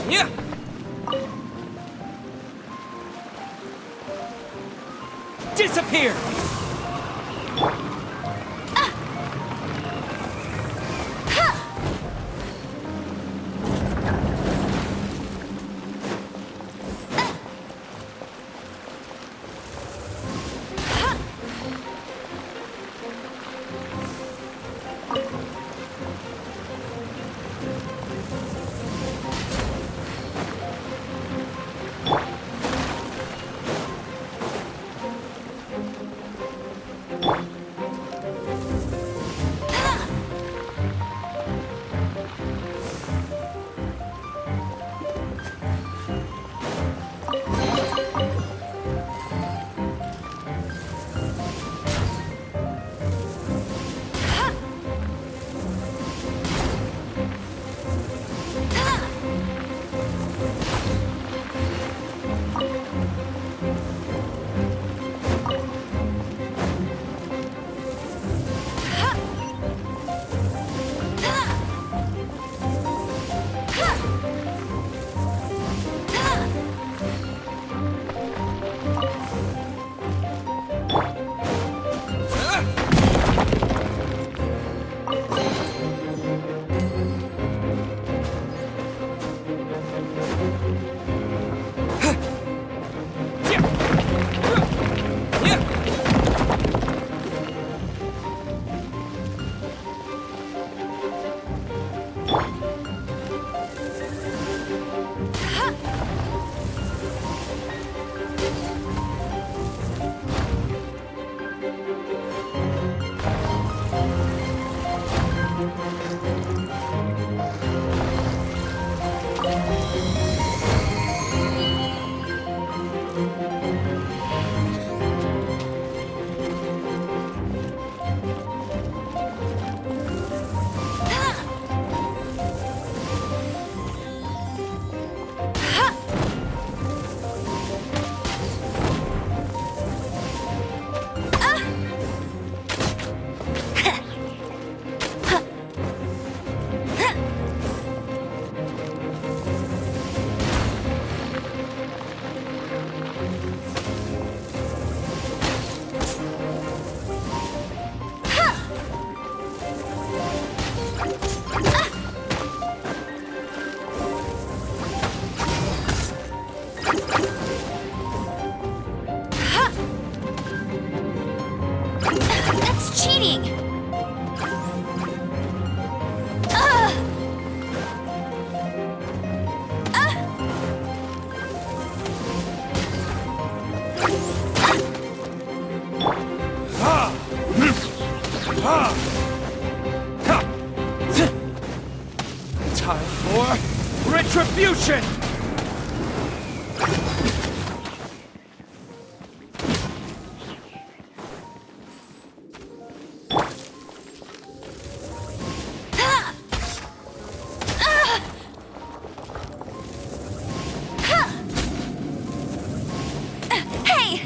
[SPEAKER 3] Yeah. Disappear.
[SPEAKER 12] Shit!
[SPEAKER 5] Hey!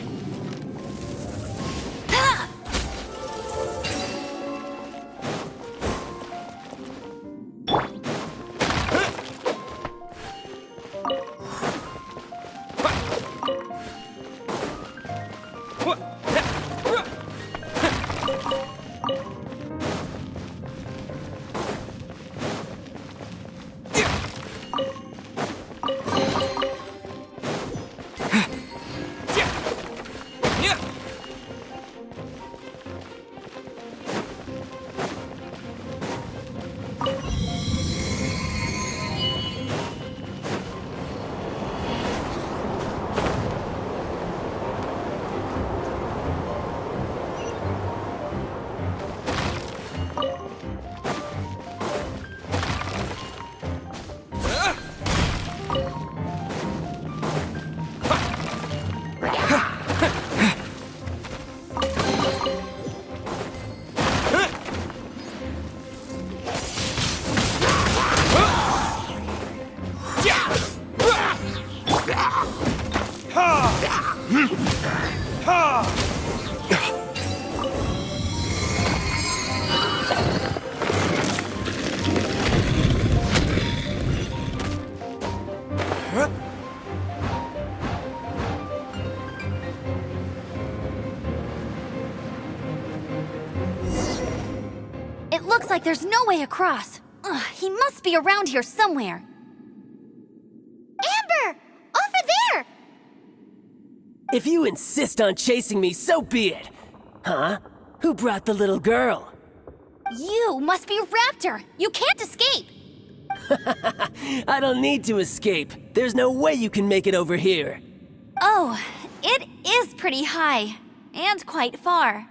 [SPEAKER 5] It looks like there's no way across. Ugh, he must be around here somewhere.
[SPEAKER 1] Amber! Over there!
[SPEAKER 14] If you insist on chasing me, so be it. Huh? Who brought the little girl?
[SPEAKER 5] You must be Raptor. You can't escape.
[SPEAKER 14] I don't need to escape. There's no way you can make it over here.
[SPEAKER 5] Oh, it is pretty high. And quite far.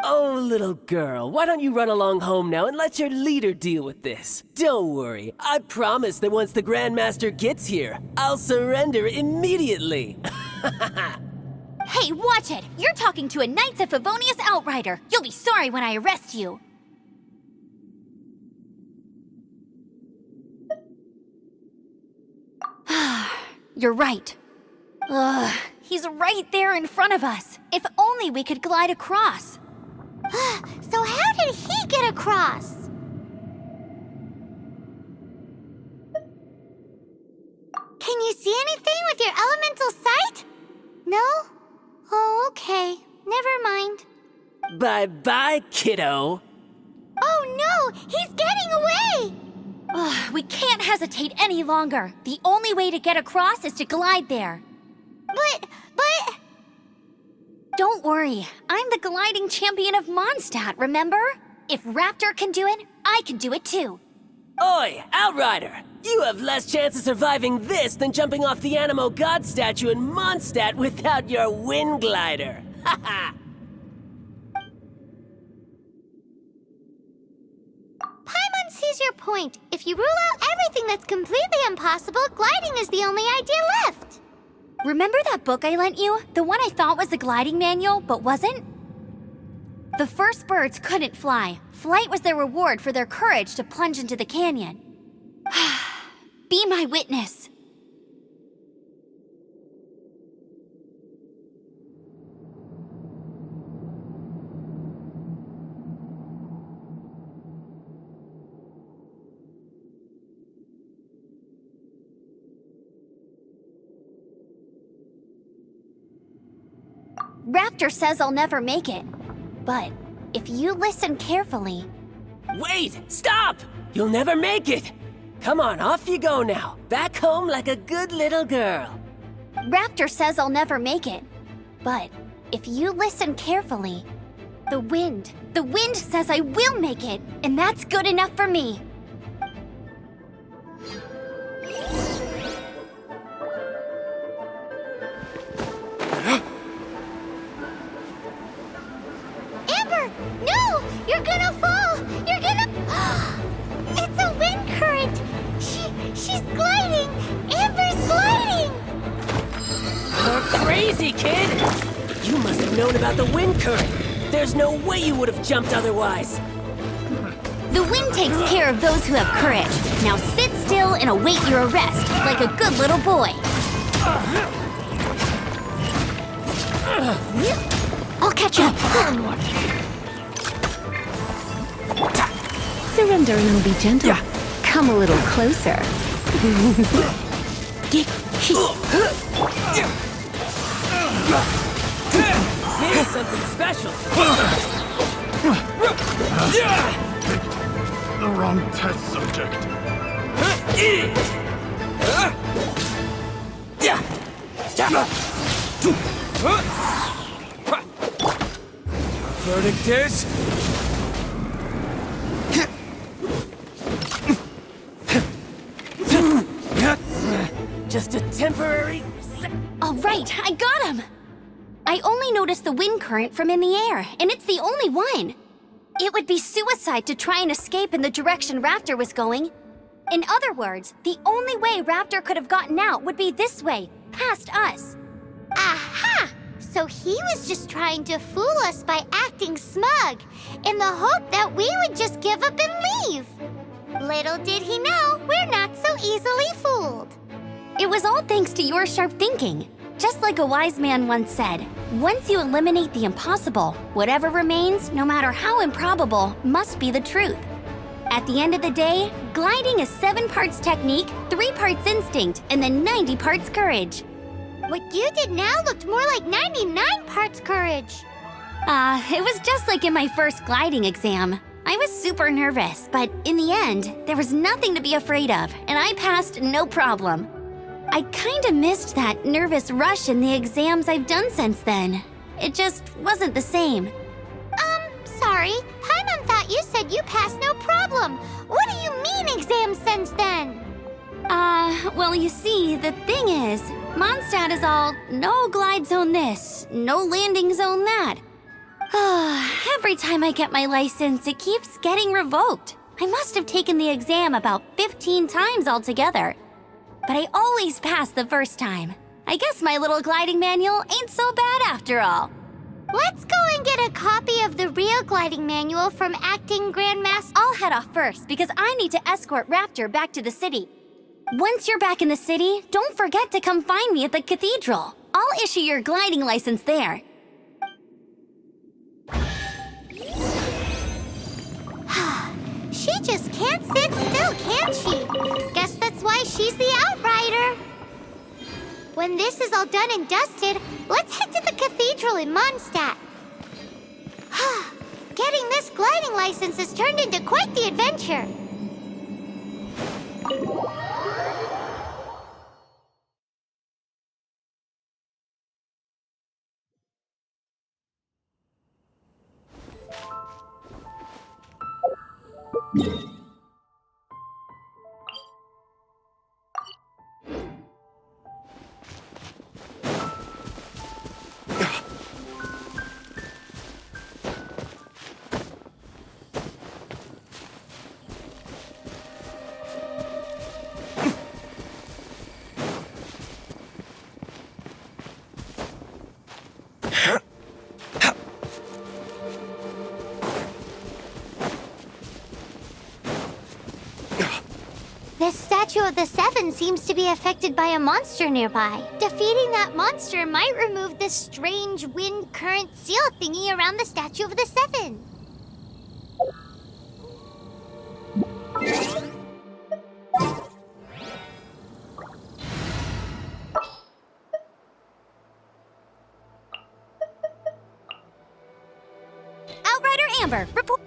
[SPEAKER 14] Oh, little girl, why don't you run along home now and let your leader deal with this? Don't worry, I promise that once the Grandmaster gets here, I'll surrender immediately.
[SPEAKER 5] Hey, watch it! You're talking to a Knights of Favonius outrider. You'll be sorry when I arrest you. You're right. Ugh, he's right there in front of us. If only we could glide across.
[SPEAKER 1] So how did he get across? Can you see anything with your elemental sight? No? Oh, okay. Never mind.
[SPEAKER 14] Bye-bye, kiddo.
[SPEAKER 1] Oh no! He's getting away!
[SPEAKER 5] Ugh, we can't hesitate any longer. The only way to get across is to glide there.
[SPEAKER 1] But...
[SPEAKER 5] Don't worry, I'm the gliding champion of Mondstadt, remember? If Raptor can do it, I can do it too.
[SPEAKER 14] Oi, Outrider! You have less chance of surviving this than jumping off the Anemo god statue in Mondstadt without your wind glider. Haha!
[SPEAKER 1] Paimon sees your point. If you rule out everything that's completely impossible, gliding is the only idea left.
[SPEAKER 5] Remember that book I lent you? The one I thought was the gliding manual, but wasn't? The first birds couldn't fly. Flight was their reward for their courage to plunge into the canyon. Be my witness. Raptor says I'll never make it. But if you listen carefully...
[SPEAKER 14] Wait! Stop! You'll never make it! Come on, off you go now. Back home like a good little girl.
[SPEAKER 5] Raptor says I'll never make it. But if you listen carefully, the wind says I will make it, and that's good enough for me.
[SPEAKER 1] Amber! No! You're gonna fall! You're gonna... It's a wind current! She's gliding!
[SPEAKER 14] Easy, kid! You must have known about the wind current. There's no way you would have jumped otherwise.
[SPEAKER 4] The wind takes care of those who have courage. Now sit still and await your arrest, like a good little boy. I'll catch up.
[SPEAKER 7] Surrender and I'll be gentle. Come a little closer.
[SPEAKER 14] Here's something special.
[SPEAKER 13] The wrong test subject.
[SPEAKER 3] Verdict is...
[SPEAKER 14] Just a temporary...
[SPEAKER 4] All right, I got him. I only noticed the wind current from in the air, and it's the only one. It would be suicide to try and escape in the direction Raptor was going. In other words, the only way Raptor could have gotten out would be this way, past us.
[SPEAKER 1] Aha! So he was just trying to fool us by acting smug, in the hope that we would just give up and leave. Little did he know, we're not so easily fooled.
[SPEAKER 4] It was all thanks to your sharp thinking. Just like a wise man once said, once you eliminate the impossible, whatever remains, no matter how improbable, must be the truth. At the end of the day, gliding is 7 parts technique, 3 parts instinct, and then 90 parts courage.
[SPEAKER 1] What you did now looked more like 99 parts courage.
[SPEAKER 4] It was just like in my first gliding exam. I was super nervous, but in the end, there was nothing to be afraid of, and I passed no problem. I kinda missed that nervous rush in the exams I've done since then. It just wasn't the same.
[SPEAKER 1] Sorry. Paimon thought you said you passed no problem. What do you mean exams since then?
[SPEAKER 4] Well, you see, the thing is, Mondstadt is all no glide zone this, no landing zone that. Every time I get my license, it keeps getting revoked. I must have taken the exam about 15 times altogether. But I always pass the first time. I guess my little gliding manual ain't so bad after all.
[SPEAKER 1] Let's go and get a copy of the real gliding manual from Acting Grandmaster.
[SPEAKER 4] I'll head off first because I need to escort Raptor back to the city. Once you're back in the city, don't forget to come find me at the cathedral. I'll issue your gliding license there.
[SPEAKER 1] She just can't sit still, can she? Guess that's why she's the outrider. When this is all done and dusted, let's head to the cathedral in Mondstadt. Getting this gliding license has turned into quite the adventure. This statue of the Seven seems to be affected by a monster nearby. Defeating that monster might remove this strange wind current seal thingy around the statue of the Seven.
[SPEAKER 4] Outrider Amber, report.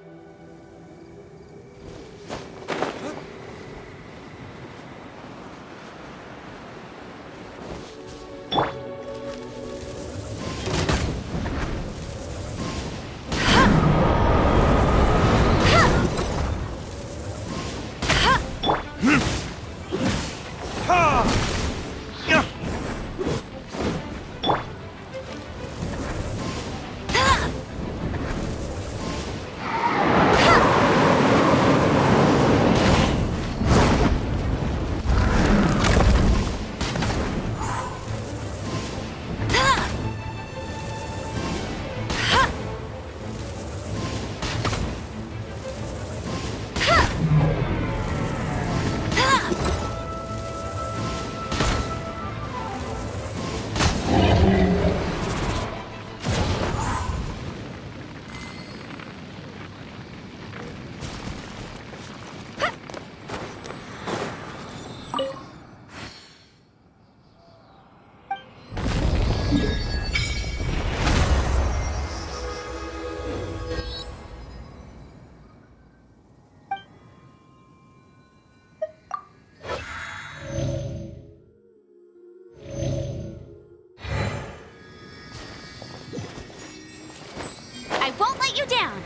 [SPEAKER 4] won't let you down.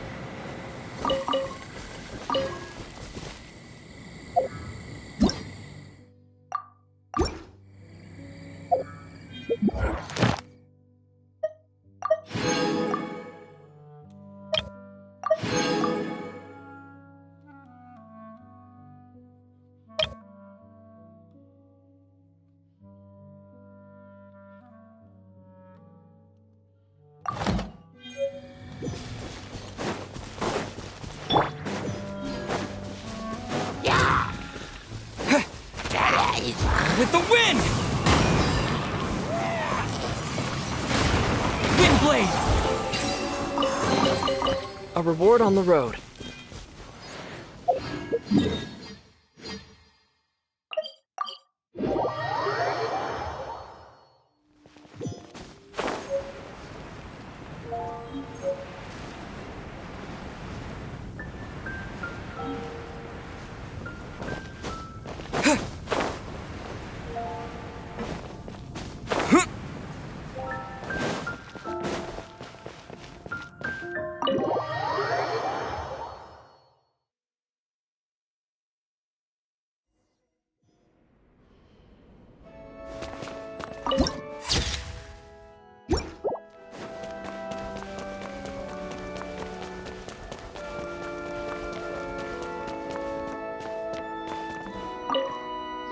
[SPEAKER 3] With the wind! Windblade! A reward on the road.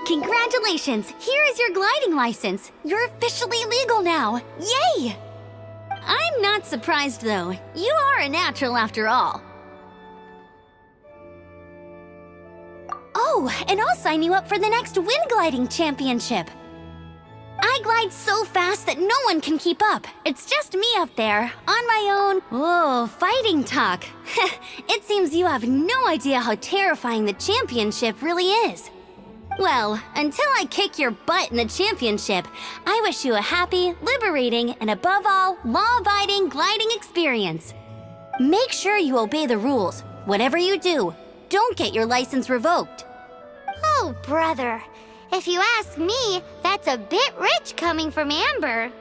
[SPEAKER 4] Congratulations! Here is your gliding license. You're officially legal now. Yay! I'm not surprised, though. You are a natural after all. Oh, and I'll sign you up for the next wind gliding championship. I glide so fast that no one can keep up. It's just me up there, on my own. Oh, fighting talk. It seems you have no idea how terrifying the championship really is. Well, until I kick your butt in the championship, I wish you a happy, liberating, and above all, law-abiding gliding experience. Make sure you obey the rules. Whatever you do, don't get your license revoked.
[SPEAKER 1] Oh, brother. If you ask me, that's a bit rich coming from Amber.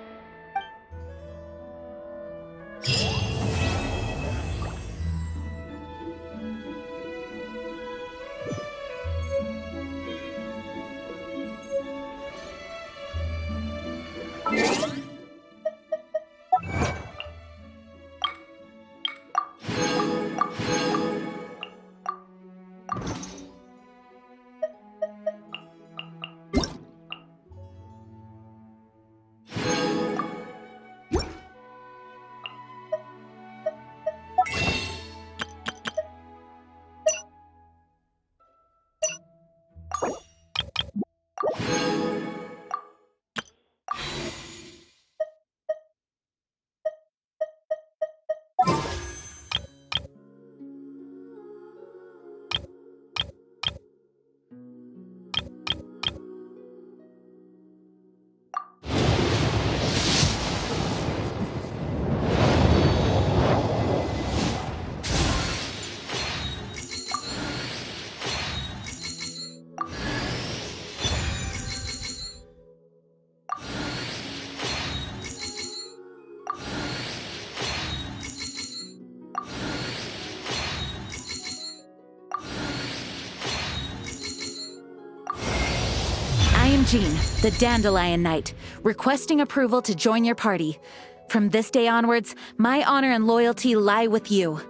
[SPEAKER 8] I am Jean, the Dandelion Knight, requesting approval to join your party. From this day onwards, my honor and loyalty lie with you.